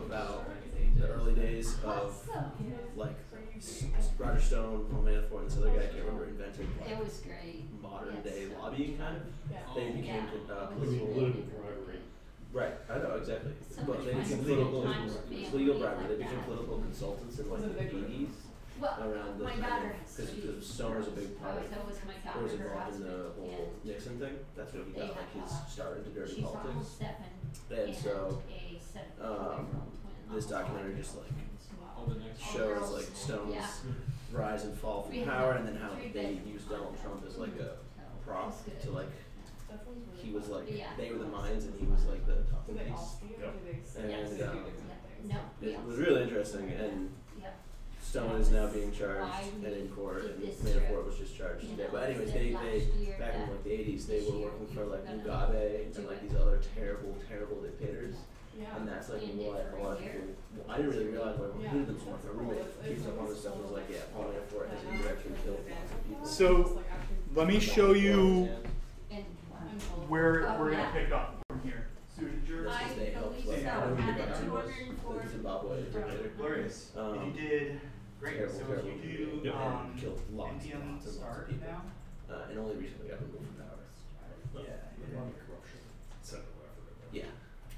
about the early days of like Roger Stone, Paul Manafort, and this other guy I can't remember invented It was great. modern day lobbying kind of. They became Political political. bribery. Right, I know exactly. But they became Somebody legal bribery. They became political consultants in like the 80s. Well, Around the my time daughter of, has because Stone was a big part that was my or daughter, was her involved in the husband, whole Nixon thing. That's when he They got like have, his start into dirty she's politics. almost 7 And so a 7-year-old twin. this documentary just like Oh, the next shows like Stone's rise and fall from power, and then how they used Donald Trump as like a prop to like he was like they were the minds and he was like the talking piece. And No, it was really interesting. And Stone is now being charged and in court, and Manafort was just charged today. But anyways, they back in like the 80s, they were working for like Mugabe and like these other terrible dictators. And that's like what a lot of people, I didn't really realize why we hated them so much. My roommate keeps up on this stuff and was like, yeah, Paul Manafort has indirectly killed lots of people. So let me show you and where we're going to pick up from here. So Just I as they helped believe like so. how Had the it was 204 the Zimbabwe dictator. glorious. Um, If you did great. terrible, So terrible if you do dictator. And killed lots and NPM lots of start people. now. And only recently got removed from power. Yeah. A lot of corruption. Central Africa. Yeah.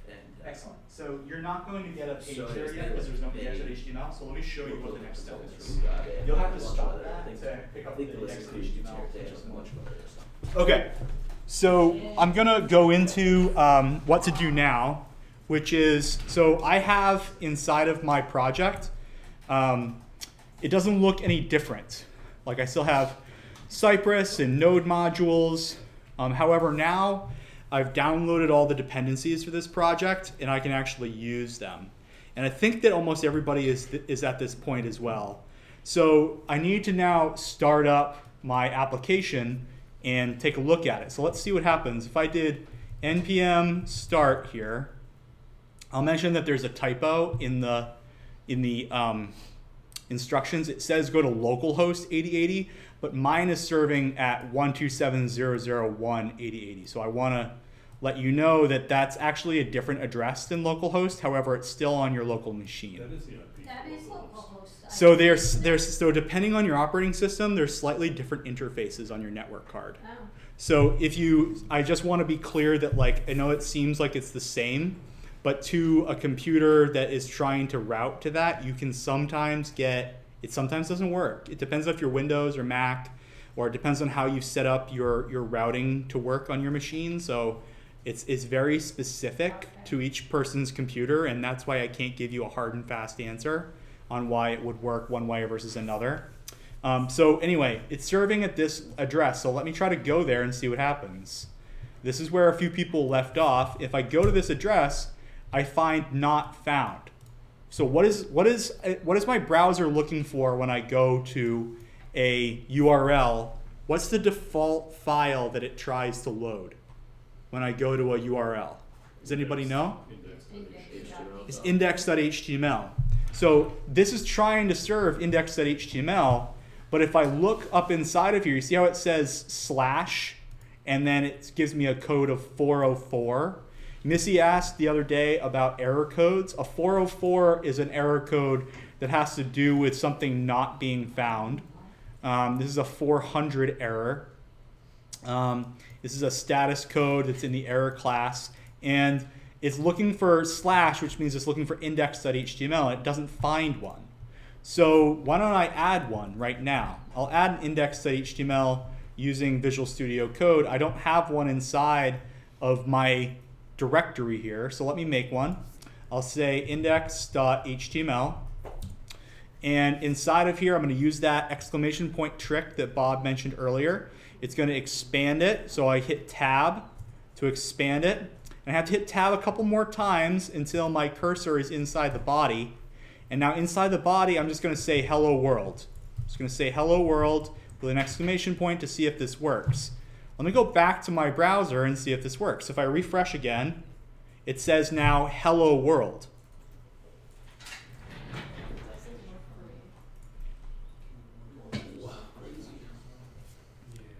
And Excellent. So you're not going to get a page So there it's yet because there's no they- index.html. So let me show you what the next step is. Mugabe, You'll have to a bunch of stop other that things. to pick up I think the the list includes index.html. they have a bunch of other stuff. Okay, so I'm gonna go into what to do now, which is, so I have inside of my project, it doesn't look any different. Like I still have Cypress and Node modules. However, now I've downloaded all the dependencies for this project and I can actually use them. And I think that almost everybody is at this point as well. So I need to now start up my application and take a look at it. So let's see what happens. If I did npm start here, I'll mention that there's a typo in the instructions. It says go to localhost 8080, but mine is serving at 127.0.0.1.8080. So I want to let you know that that's actually a different address than localhost. However, it's still on your local machine. That is the IP. That is localhost. So so depending on your operating system, there's slightly different interfaces on your network card. Oh. So I just want to be clear that like, I know it seems like it's the same, but to a computer that is trying to route to that, you can sometimes it sometimes doesn't work. It depends if you're Windows or Mac, or it depends on how you set up your routing to work on your machine. So it's very specific to each person's computer, and that's why I can't give you a hard and fast answer on why it would work one way versus another. So anyway, it's serving at this address. So let me try to go there and see what happens. This is where a few people left off. If I go to this address, I find not found. So what is my browser looking for when I go to a URL? What's the default file that it tries to load when I go to a URL? Does anybody know? It's index.html. So this is trying to serve index.html, but if I look up inside of here, you see how it says / and then it gives me a code of 404. Missy asked the other day about error codes. A 404 is an error code that has to do with something not being found. This is a 400 error. This is a status code that's in the error class, and it's looking for /, which means it's looking for index.html, and it doesn't find one. So why don't I add one right now? I'll add an index.html using Visual Studio Code. I don't have one inside of my directory here, so let me make one. I'll say index.html, and inside of here I'm going to use that exclamation point trick that Bob mentioned earlier. It's going to expand it, so I hit tab to expand it, and I have to hit tab a couple more times until my cursor is inside the body. And now inside the body, I'm just going to say hello world. I'm just going to say hello world with an exclamation point to see if this works. Let me go back to my browser and see if this works. If I refresh again, it says now hello world.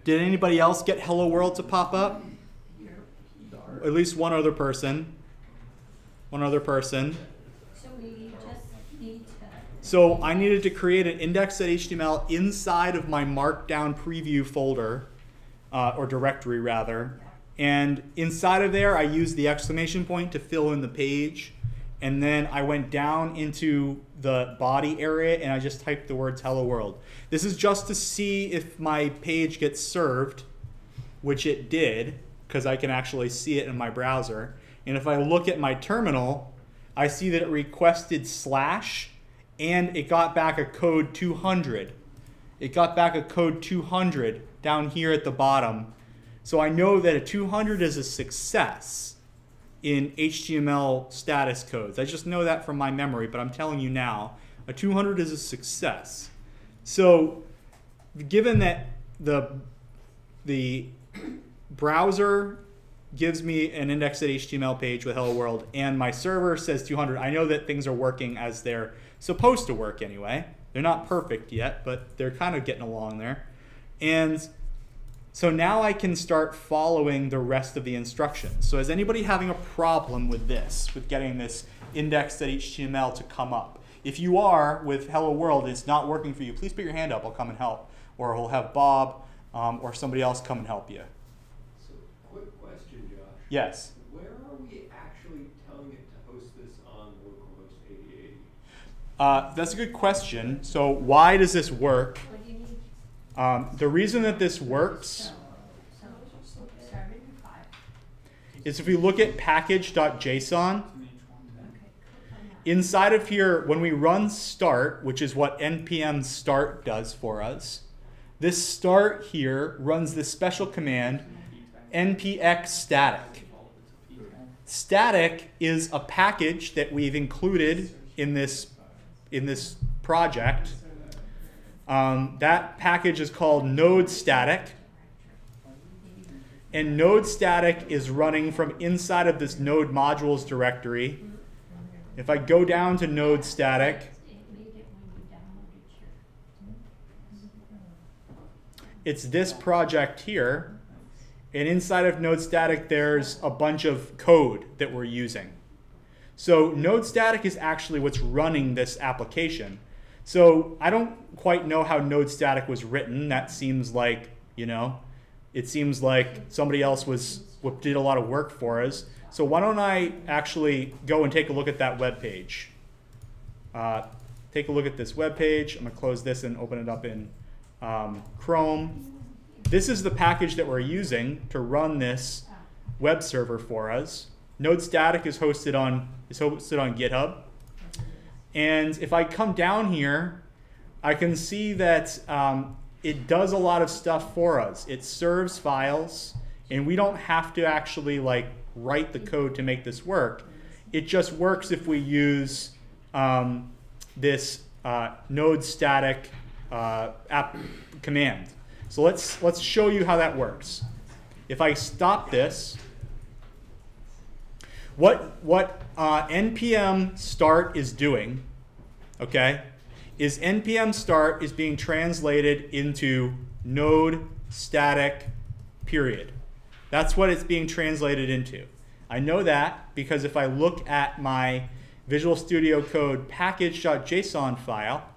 Did anybody else get hello world to pop up? At least one other person. One other person. So we just need to. So I needed to create an index.html inside of my Markdown Preview folder, or directory rather. And inside of there, I used the exclamation point to fill in the page. And then I went down into the body area and I just typed the words hello world. This is just to see if my page gets served, which it did, because I can actually see it in my browser. And if I look at my terminal, I see that it requested / and it got back a code 200. It got back a code 200 down here at the bottom. So I know that a 200 is a success in HTML status codes. I just know that from my memory, but I'm telling you now, a 200 is a success. So given that the browser gives me an index.html page with hello world and my server says 200, I know that things are working as they're supposed to work anyway. They're not perfect yet, but they're kind of getting along there. And so now I can start following the rest of the instructions. So is anybody having a problem with this, with getting this index.html to come up? If you are, with hello world, and it's not working for you, please put your hand up, I'll come and help. Or we'll have Bob or somebody else come and help you. So, quick question, Josh. Yes? Where are we actually telling it to host this on localhost 8080? That's a good question. So why does this work? What do you need? The reason that this works Starting 5. is if we look at package.json, inside of here, when we run start, which is what npm start does for us, this start here runs this special command, npx static. Static is a package that we've included in this project. That package is called node static. And node static is running from inside of this node modules directory. If I go down to node static, It made it when you downloaded your. it's this project here. And inside of node static, there's a bunch of code that we're using. So node static is actually what's running this application. So I don't quite know how node static was written. That seems like, it seems like somebody else did a lot of work for us. So why don't I actually go and take a look at that web page? Take a look at this web page. I'm going to close this and open it up in Chrome. This is the package that we're using to run this web server for us. Node static is hosted on GitHub. And if I come down here, I can see that it does a lot of stuff for us. It serves files, and we don't have to actually write the code to make this work. It just works if we use this node static app command. So let's show you how that works. If I stop this, what npm start is doing, okay, is npm start is being translated into node static period. That's what it's being translated into. I know that because if I look at my Visual Studio Code package.json file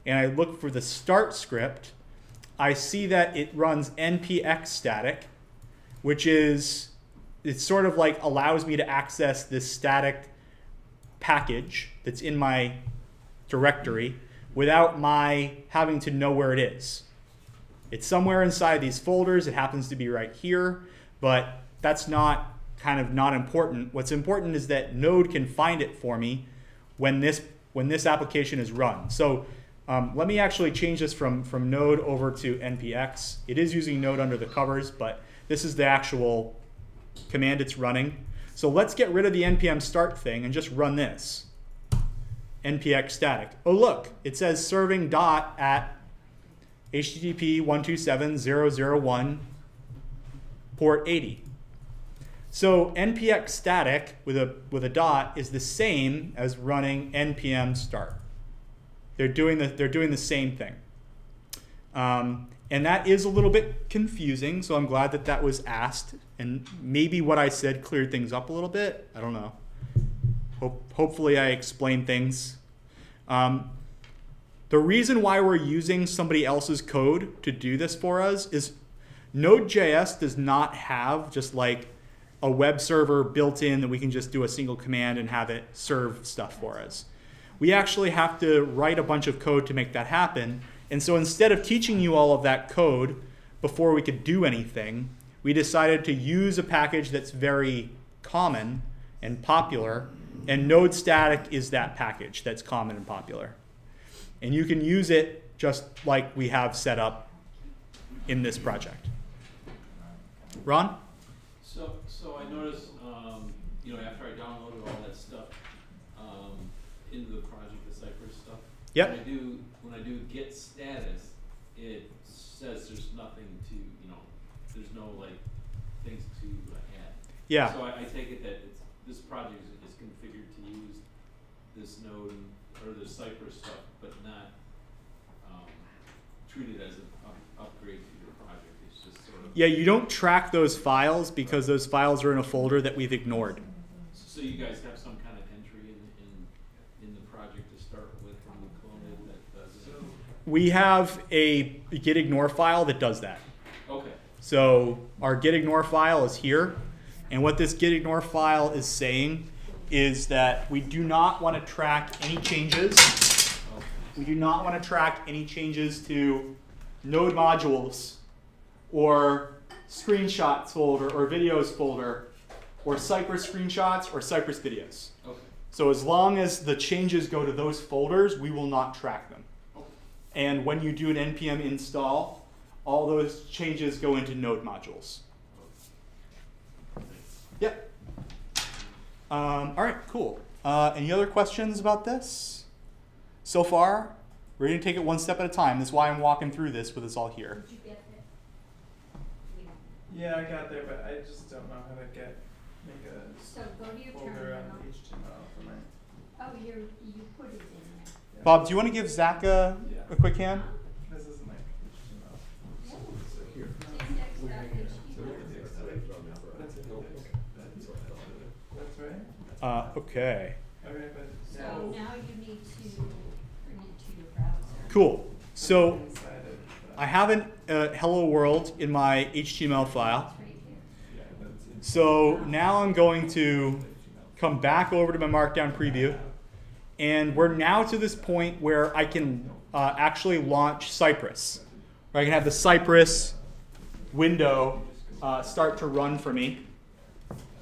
and I look for the start script, I see that it runs npx static, which is, it sort of allows me to access this static package that's in my directory without my having to know where it is. It's somewhere inside these folders. It happens to be right here, but that's not important. What's important is that Node can find it for me when this application is run. So let me actually change this from Node over to npx. It is using Node under the covers, but this is the actual command it's running. So let's get rid of the npm start thing and just run this. npx static. Oh look, it says serving dot at http 127.0.0.1 port 80. So npx static with a dot is the same as running npm start. They're doing the same thing. And that is a little bit confusing, so I'm glad that that was asked. And maybe what I said cleared things up a little bit. I don't know. Hopefully I explained things. The reason why we're using somebody else's code to do this for us is Node.js does not have just like a web server built in that we can just do a single command and have it serve stuff for us. We actually have to write a bunch of code to make that happen. And so instead of teaching you all of that code before we could do anything, we decided to use a package that's very common and popular. And Node Static is that package that's common and popular. And you can use it just like we have set up in this project. Ron? So I noticed, you know, after I downloaded all that stuff into the project, the Cypress stuff. Yep. When I do get status, it says there's nothing to, you know, there's no like things to add. Yeah. So I take it that this project is configured to use this node or the Cypress stuff, but not treat it as an upgrade to your project. It's just sort of. Yeah, you don't track those files because those files are in a folder that we've ignored. So you guys have some kind of entry in the project to start with when you clone it that does it? We have a gitignore file that does that. Okay. So our gitignore file is here. And what this gitignore file is saying is that we do not want to track any changes. We do not want to track any changes to node modules or screenshots folder or videos folder or Cypress screenshots or Cypress videos. Okay. So as long as the changes go to those folders, we will not track them. Okay. And when you do an npm install, all those changes go into node modules. Yep. All right, cool. Any other questions about this? So far, we're going to take it one step at a time. That's why I'm walking through this with us all here. Did you get it? Yeah, I got there, but I just don't know how to make a So go to your folder terminal. on HTML for my. Oh, you put it in there. Yeah. Bob, do you want to give Zach a quick hand? This isn't like HTML. Yeah. So here. Index.html. That's right. Okay. Okay, but So yeah. now you need to bring it to your browser. Cool. So Inside of I have an hello world in my HTML file. It's right here. yeah, that's it. So now I'm going to come back over to my Markdown Preview. And we're now to this point where I can actually launch Cypress. Where I can have the Cypress window start to run for me.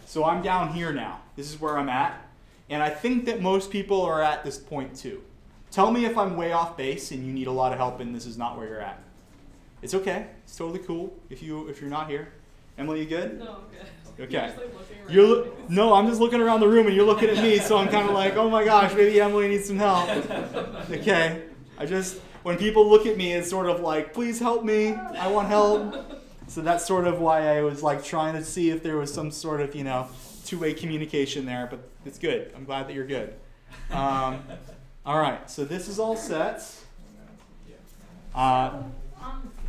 So I'm down here now. This is where I'm at. And I think that most people are at this point too. Tell me if I'm way off base and you need a lot of help and this is not where you're at. It's okay. It's totally cool if you're not here. Emily, you good? No, I'm good. Okay. You're just, like, looking around. No, I'm just looking around the room and you're looking at me, so I'm kind of like, oh my gosh, maybe Emily needs some help. Okay. When people look at me, it's sort of like, please help me. I want help. So that's sort of why I was like trying to see if there was some sort of, two-way communication there, but it's good. I'm glad that you're good. All right, so this is all set.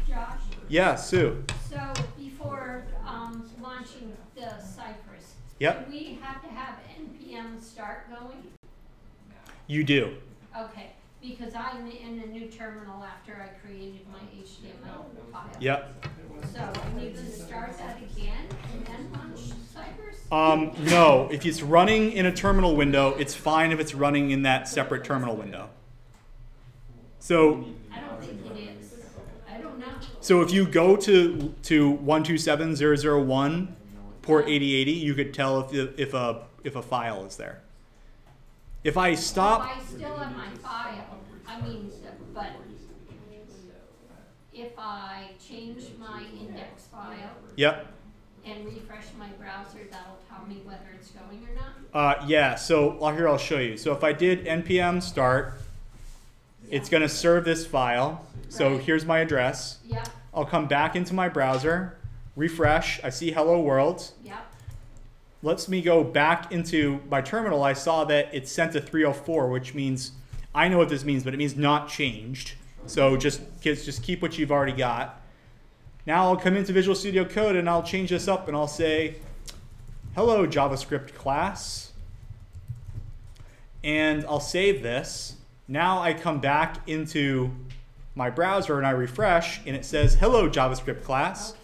Josh, Yeah, Sue. so before launching the Cypress, Yep. do we have to have npm start going? You do. Okay, because I'm in a new terminal after I created my HTML file. Yep. So I need to start that again and then launch Cypress? No, if it's running in a terminal window, it's fine if it's running in that separate terminal window. So I don't think it is. I don't know. So if you go to 127.0.0.1 port 8080, you could tell if a file is there. If I stop, I still have my file. I mean, but if I change my index file yep. and refresh my browser, that'll tell me whether it's going or not? Yeah, so here I'll show you. So if I did npm start, it's going to serve this file. So Right. here's my address. Yeah. I'll come back into my browser, refresh. I see hello world. Yep. Lets me go back into my terminal. I saw that it sent a 304, which means, I know what this means, but it means not changed. So just keep what you've already got. Now I'll come into Visual Studio Code and I'll change this up and I'll say, hello JavaScript class. And I'll save this. Now I come back into my browser and I refresh and it says, hello JavaScript class. Okay.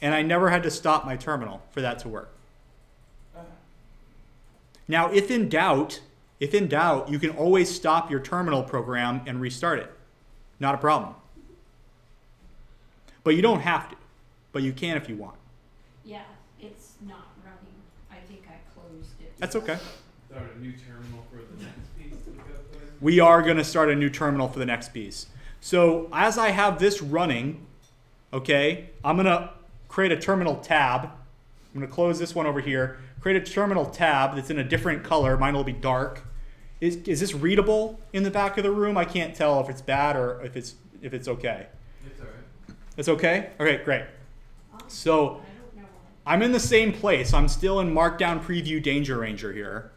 And I never had to stop my terminal for that to work. Now, if in doubt, you can always stop your terminal program and restart it. Not a problem. But you don't have to. But you can if you want. Yeah, it's not running. I think I closed it. That's okay. Start a new terminal for the next piece that we got there. We are going to start a new terminal for the next piece. So as I have this running, okay, I'm going to create a terminal tab. I'm going to close this one over here. Create a terminal tab that's in a different color. Mine will be dark. Is this readable in the back of the room? I can't tell if it's bad or if it's okay. It's alright. It's okay? Okay, great. So I don't know why. I'm in the same place. I'm still in Markdown Preview Danger Ranger here.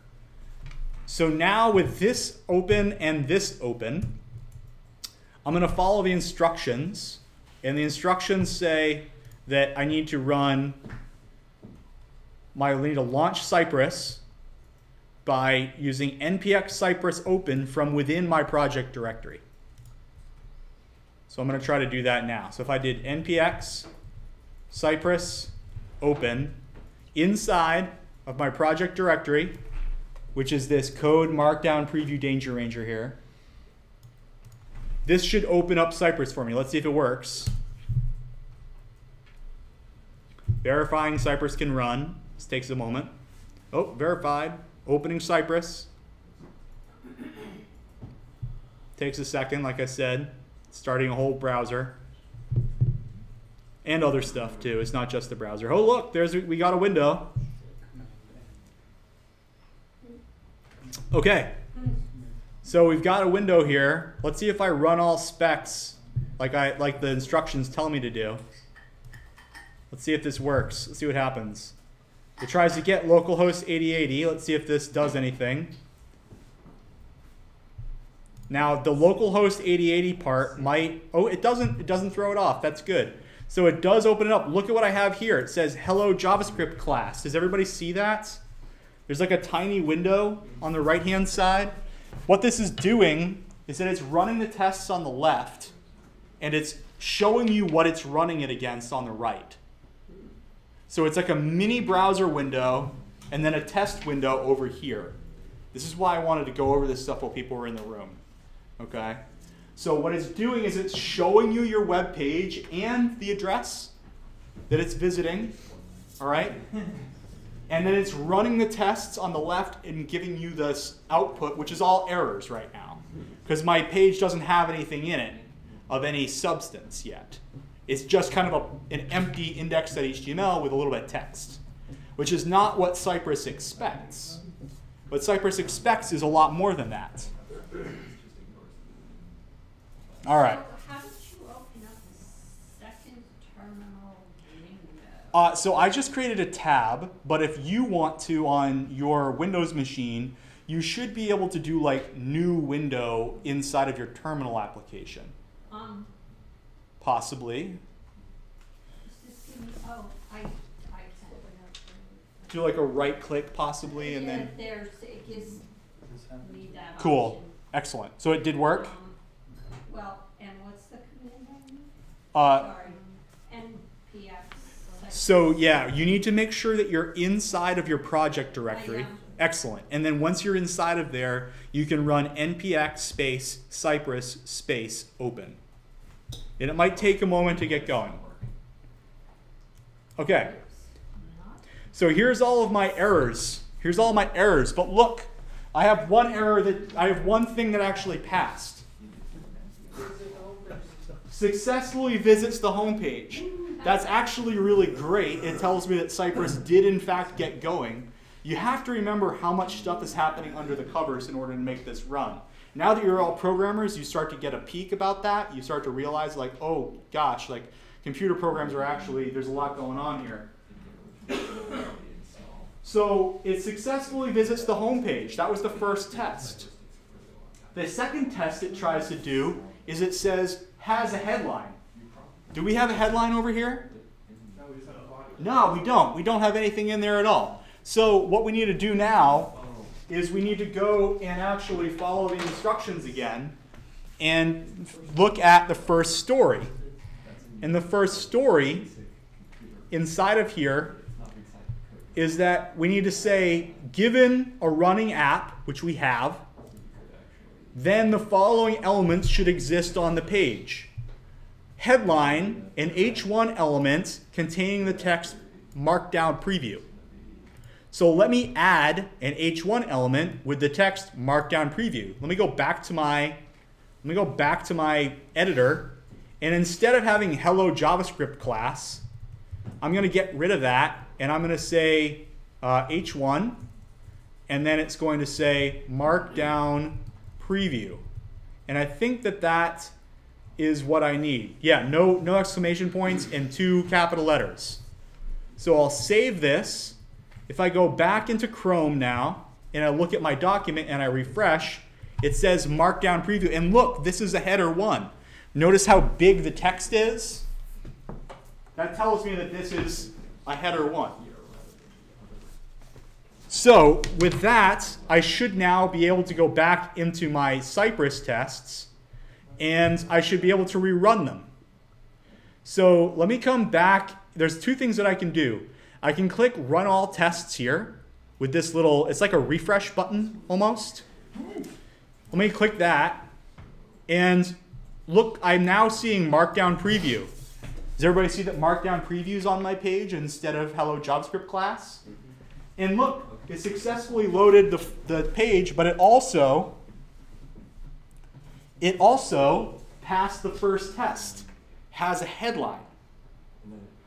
So now with this open and this open, I'm going to follow the instructions. And the instructions say that I need to run I need to launch Cypress by using npx cypress open from within my project directory. So I'm going to try to do that now. So if I did npx cypress open inside of my project directory, which is this code Markdown Preview Danger Ranger here, this should open up Cypress for me. Let's see if it works. Verifying Cypress can run. This takes a moment. Oh, verified. Opening Cypress. Takes a second, like I said. Starting a whole browser. And other stuff too. It's not just the browser. Oh look, we got a window. Okay. So we've got a window here. Let's see if I run all specs like the instructions tell me to do. Let's see if this works. Let's see what happens. It tries to get localhost 8080. Let's see if this does anything. Now the localhost 8080 part might, oh, it doesn't throw it off. That's good. So it does open it up. Look at what I have here. It says hello JavaScript class. Does everybody see that? There's like a tiny window on the right-hand side. What this is doing is that it's running the tests on the left and it's showing you what it's running it against on the right. So it's like a mini browser window and then a test window over here. This is why I wanted to go over this stuff while people were in the room. Okay? So what it's doing is it's showing you your web page and the address that it's visiting. All right? And then it's running the tests on the left and giving you this output, which is all errors right now. Because my page doesn't have anything in it of any substance yet. It's just kind of an empty index.html with a little bit of text, which is not what Cypress expects. What Cypress expects is a lot more than that. All right. So how did you open up the second terminal window? So I just created a tab, but if you want to on your Windows machine, you should be able to do like new window inside of your terminal application. Possibly. Oh, I sent it up. Do like a right click possibly and then. It gives me that Cool. option. Excellent. So it did work? Well, and what's the command name? Uh, Sorry. NPX. So yeah, you need to make sure that you're inside of your project directory. Excellent. And then once you're inside of there, you can run npx space cypress space open. And it might take a moment to get going. Okay. So here's all of my errors. Here's all my errors. But look, I have one thing that actually passed. Successfully visits the home page. That's actually really great. It tells me that Cypress did in fact get going. You have to remember how much stuff is happening under the covers in order to make this run. Now that you're all programmers, you start to get a peek about that. You start to realize like, oh gosh, like Computer programs are actually, there's a lot going on here. So it successfully visits the home page. That was the first test. The second test it tries to do is it says, has a headline. Do we have a headline over here? No, we don't. We don't have anything in there at all. So what we need to do now is we need to go and actually follow the instructions again and look at the first story. And the first story inside of here is that we need to say, given a running app, which we have, then the following elements should exist on the page. Headline, an H1 element containing the text Markdown Preview. So let me add an H1 element with the text Markdown Preview. Let me go back to my editor, and instead of having hello JavaScript class, I'm going to get rid of that, and I'm going to say H1, and then it's going to say Markdown Preview. And I think that that is what I need. Yeah, no exclamation points and 2 capital letters. So I'll save this. If I go back into Chrome now, and I look at my document and I refresh, it says Markdown Preview. And look, this is a header 1. Notice how big the text is? That tells me that this is a header 1. So with that, I should now be able to go back into my Cypress tests, and I should be able to rerun them. So let me come back. There's 2 things that I can do. I can click Run All Tests here with this little, it's like a refresh button almost. Let me click that, and look, I'm now seeing Markdown Preview. Does everybody see that Markdown Preview is on my page instead of Hello JavaScript class? And look, it successfully loaded the page, but it also passed the first test, has a headline.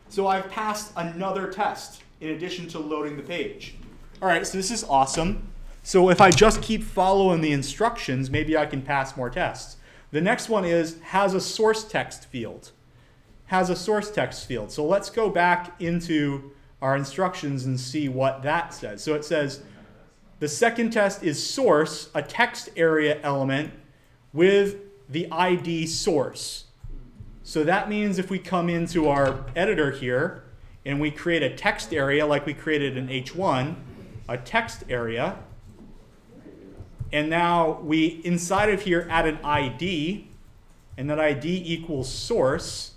So I've passed another test in addition to loading the page. All right, so this is awesome. So if I just keep following the instructions, maybe I can pass more tests. The next one is has a source text field. Has a source text field. So let's go back into our instructions and see what that says. So it says the second test is source, a text area element with the ID source. So that means if we come into our editor here and we create a text area like we created in H1, a text area, and now we inside of here add an ID, and that ID equals source.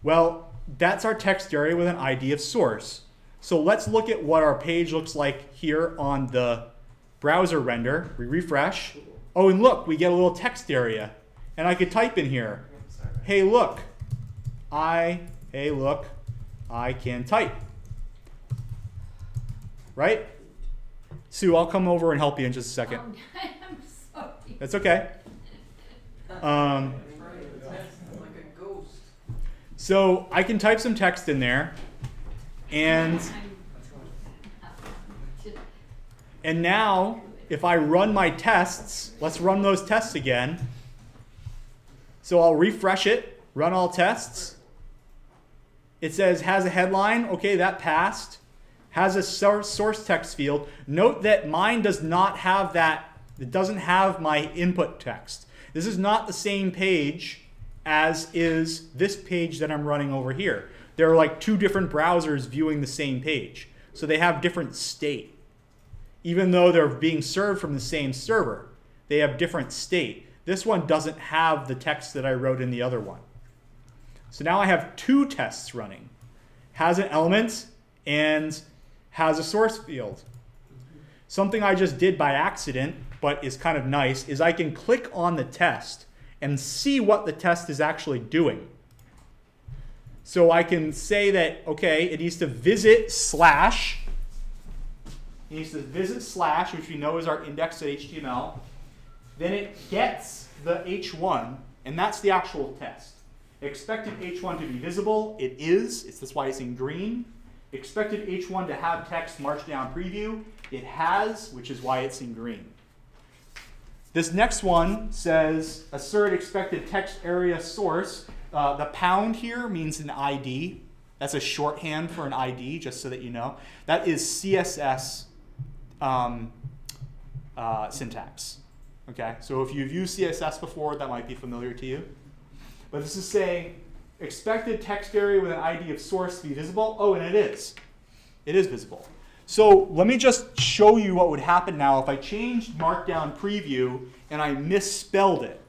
Well, that's our text area with an ID of source. So let's look at what our page looks like here on the browser render. We refresh. Oh, and look, we get a little text area. And I could type in here, hey look, I can type. Right? Sue, I'll come over and help you in just a second. I'm sorry. That's okay. So I can type some text in there, and now if I run my tests, let's run those tests again. So I'll refresh it, run all tests. It says has a headline. Okay, that passed. Has a source text field. Note that mine does not have that. It doesn't have my input text. This is not the same page as is this page that I'm running over here. There are like 2 different browsers viewing the same page. So they have different state. Even though they're being served from the same server, they have different state. This one doesn't have the text that I wrote in the other one. So now I have 2 tests running. Has an element and has a source field. Something I just did by accident, but is kind of nice, is I can click on the test and see what the test is actually doing. So I can say that, okay, it needs to visit slash. It needs to visit slash, which we know is our index.html. Then it gets the H1, and that's the actual test. Expected H1 to be visible. It is. That's why it's in green. Expected H1 to have text Markdown Preview. It has, which is why it's in green. This next one says assert expected text area source. The pound here means an ID. That's a shorthand for an ID, just so that you know. That is CSS syntax. Okay, so if you've used CSS before, that might be familiar to you. But this is saying expected text area with an ID of source to be visible. Oh, and it is. It is visible. So let me just show you what would happen now if I changed Markdown Preview and I misspelled it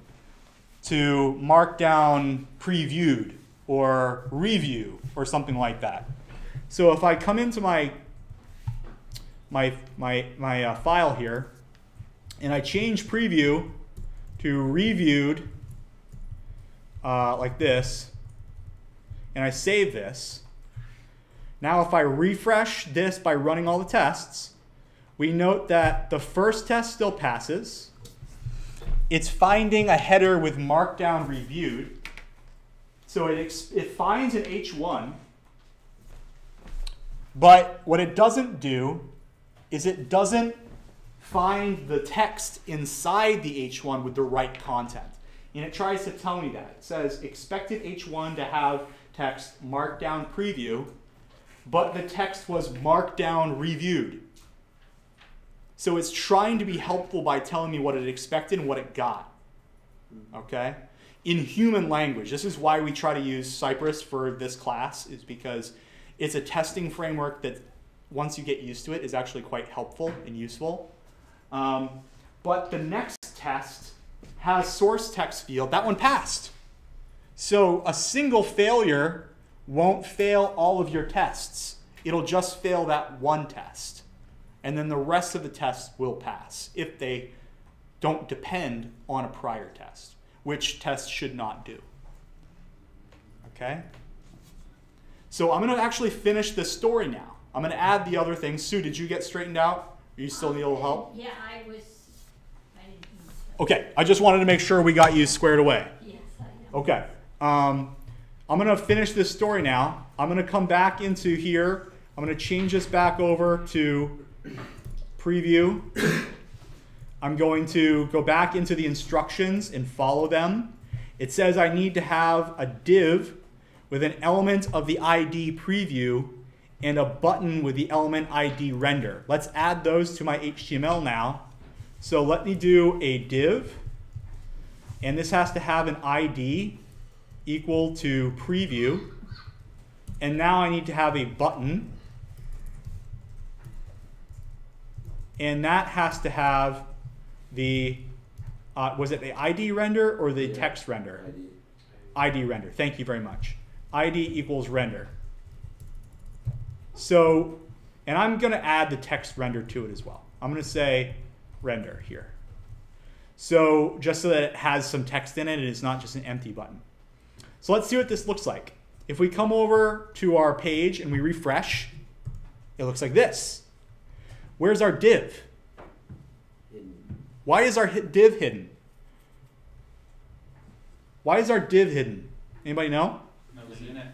to Markdown Previewed or Review or something like that. So if I come into my file here and I change Preview to Reviewed like this, and I save this, now if I refresh this by running all the tests, we note that the first test still passes. It's finding a header with Markdown Reviewed. So it finds an H1, but what it doesn't do is it doesn't find the text inside the H1 with the right content. And it tries to tell me that. It says expected H1 to have text Markdown Preview, but the text was Markdown Reviewed. So it's trying to be helpful by telling me what it expected and what it got. Okay? In human language. This is why we try to use Cypress for this class, is because it's a testing framework that, once you get used to it, is actually quite helpful and useful. But the next test has source text field. That one passed. So a single failure won't fail all of your tests. It'll just fail that one test. And then the rest of the tests will pass if they don't depend on a prior test, which tests should not do. Okay? So I'm going to actually finish this story now. I'm going to add the other things. Sue, did you get straightened out? Do you still need a little help? Yeah, I didn't Okay, I just wanted to make sure we got you squared away. Yes, I know. Okay. I'm going to finish this story now. I'm going to come back into here. I'm going to change this back over to Preview. I'm going to go back into the instructions and follow them. It says I need to have a div with an element of the ID preview and a button with the element ID render. Let's add those to my HTML now. So let me do a div, and this has to have an ID equal to preview. And now I need to have a button, and that has to have the, was it the ID render or the text render? ID render, thank you very much. ID equals render. So, and I'm going to add the text render to it as well. I'm going to say render here. So just so that it has some text in it and it's not just an empty button. So let's see what this looks like. If we come over to our page and we refresh, it looks like this. Where's our div? Why is our div hidden? Why is our div hidden? Anybody know? Nothing in it.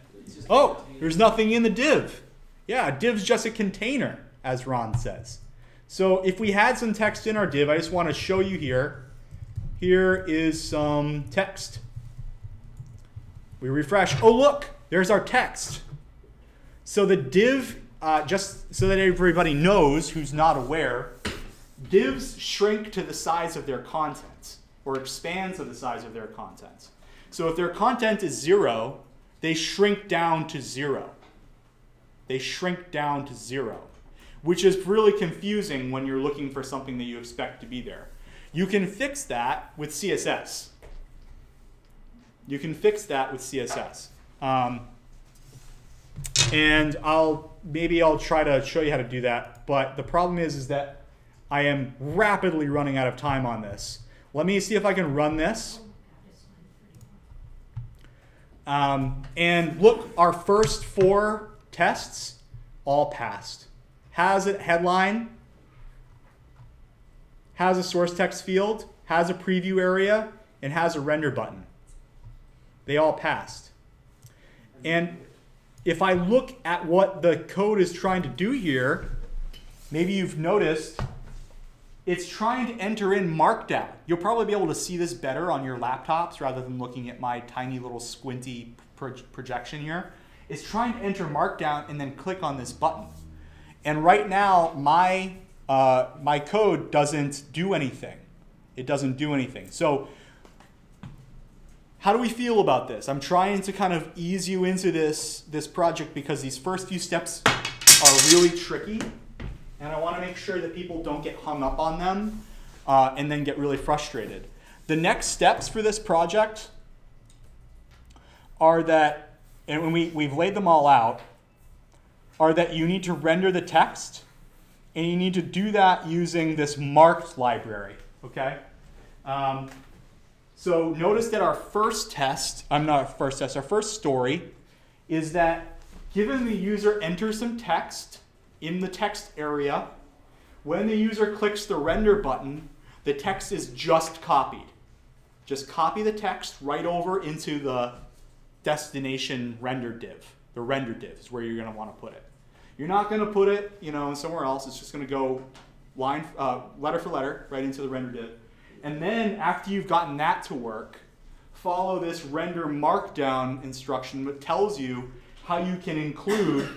Oh, there's nothing in the div. Yeah, a div's just a container, as Ron says. So if we had some text in our div, I just want to show you here. Here is some text. We refresh. Oh, look, there's our text. So the div, just so that everybody knows who's not aware, divs shrink to the size of their content, or expand to the size of their content. So if their content is 0, they shrink down to 0. They shrink down to 0, which is really confusing when you're looking for something that you expect to be there. You can fix that with CSS. You can fix that with CSS. And maybe I'll try to show you how to do that. But the problem is that I am rapidly running out of time on this. Let me see if I can run this. And look, our first 4 tests all passed. Has a headline, has a source text field, has a preview area, and has a render button. They all passed. And if I look at what the code is trying to do here, maybe you've noticed it's trying to enter in Markdown. You'll probably be able to see this better on your laptops rather than looking at my tiny little squinty projection here. It's trying to enter Markdown and then click on this button. And right now, my code doesn't do anything. It doesn't do anything. So how do we feel about this? I'm trying to kind of ease you into this project because these first few steps are really tricky. And I want to make sure that people don't get hung up on them and then get really frustrated. The next steps for this project are that, and when we've laid them all out, are that you need to render the text, and you need to do that using this marked library, okay? So notice that our first story is that given the user enters some text in the text area, when the user clicks the render button, the text is just copied. Just copy the text right over into the destination render div. The render div is where you're going to want to put it. You're not going to put it, somewhere else. It's just going to go letter for letter right into the render div. And then after you've gotten that to work, follow this render markdown instruction that tells you how you can include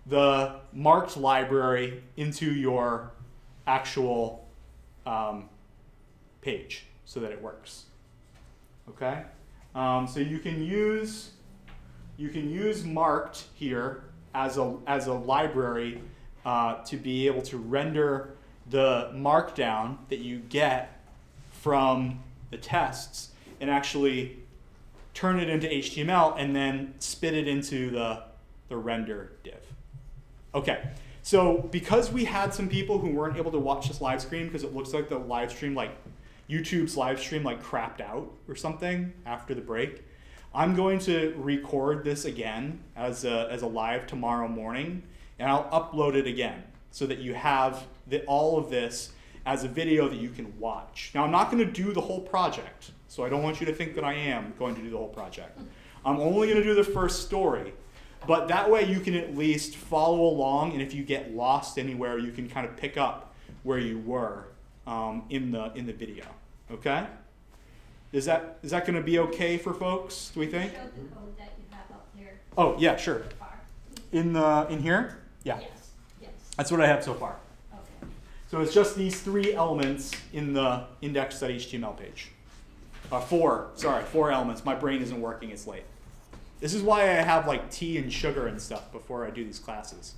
the marked library into your actual page so that it works. Okay? So you can use marked here as a library to be able to render the markdown that you get from the tests and actually turn it into HTML and then spit it into the render div. Okay, so because we had some people who weren't able to watch this live stream because it looks like the live stream, like YouTube's live stream, like crapped out or something after the break, I'm going to record this again as a live tomorrow morning, and I'll upload it again so that you have all of this as a video that you can watch. Now, I'm not going to do the whole project, so I don't want you to think that I am going to do the whole project. I'm only going to do the first story, but that way you can at least follow along, and if you get lost anywhere, you can kind of pick up where you were in the video. Okay? Is that going to be okay for folks, do we think? Show the code that you have up there. Oh, yeah, sure. So far. In here? Yeah. Yes. That's what I have so far. Okay. So it's just these 3 elements in the index.html page. 4 elements. My brain isn't working, it's late. This is why I have like tea and sugar and stuff before I do these classes.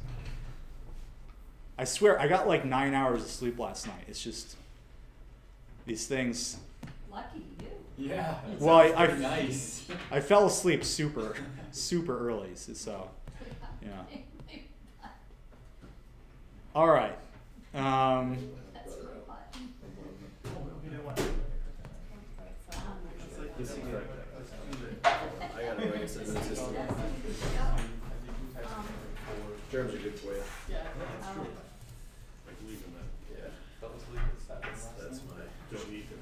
I swear, I got like 9 hours of sleep last night. It's just these things. Lucky you. Yeah. Well, I nice. I fell asleep super early, so yeah. All right. That's my button. I got it, I guess it's just terms are good for you. Yeah. Like leaving that. Yeah. That was legal. That's my. Don't need to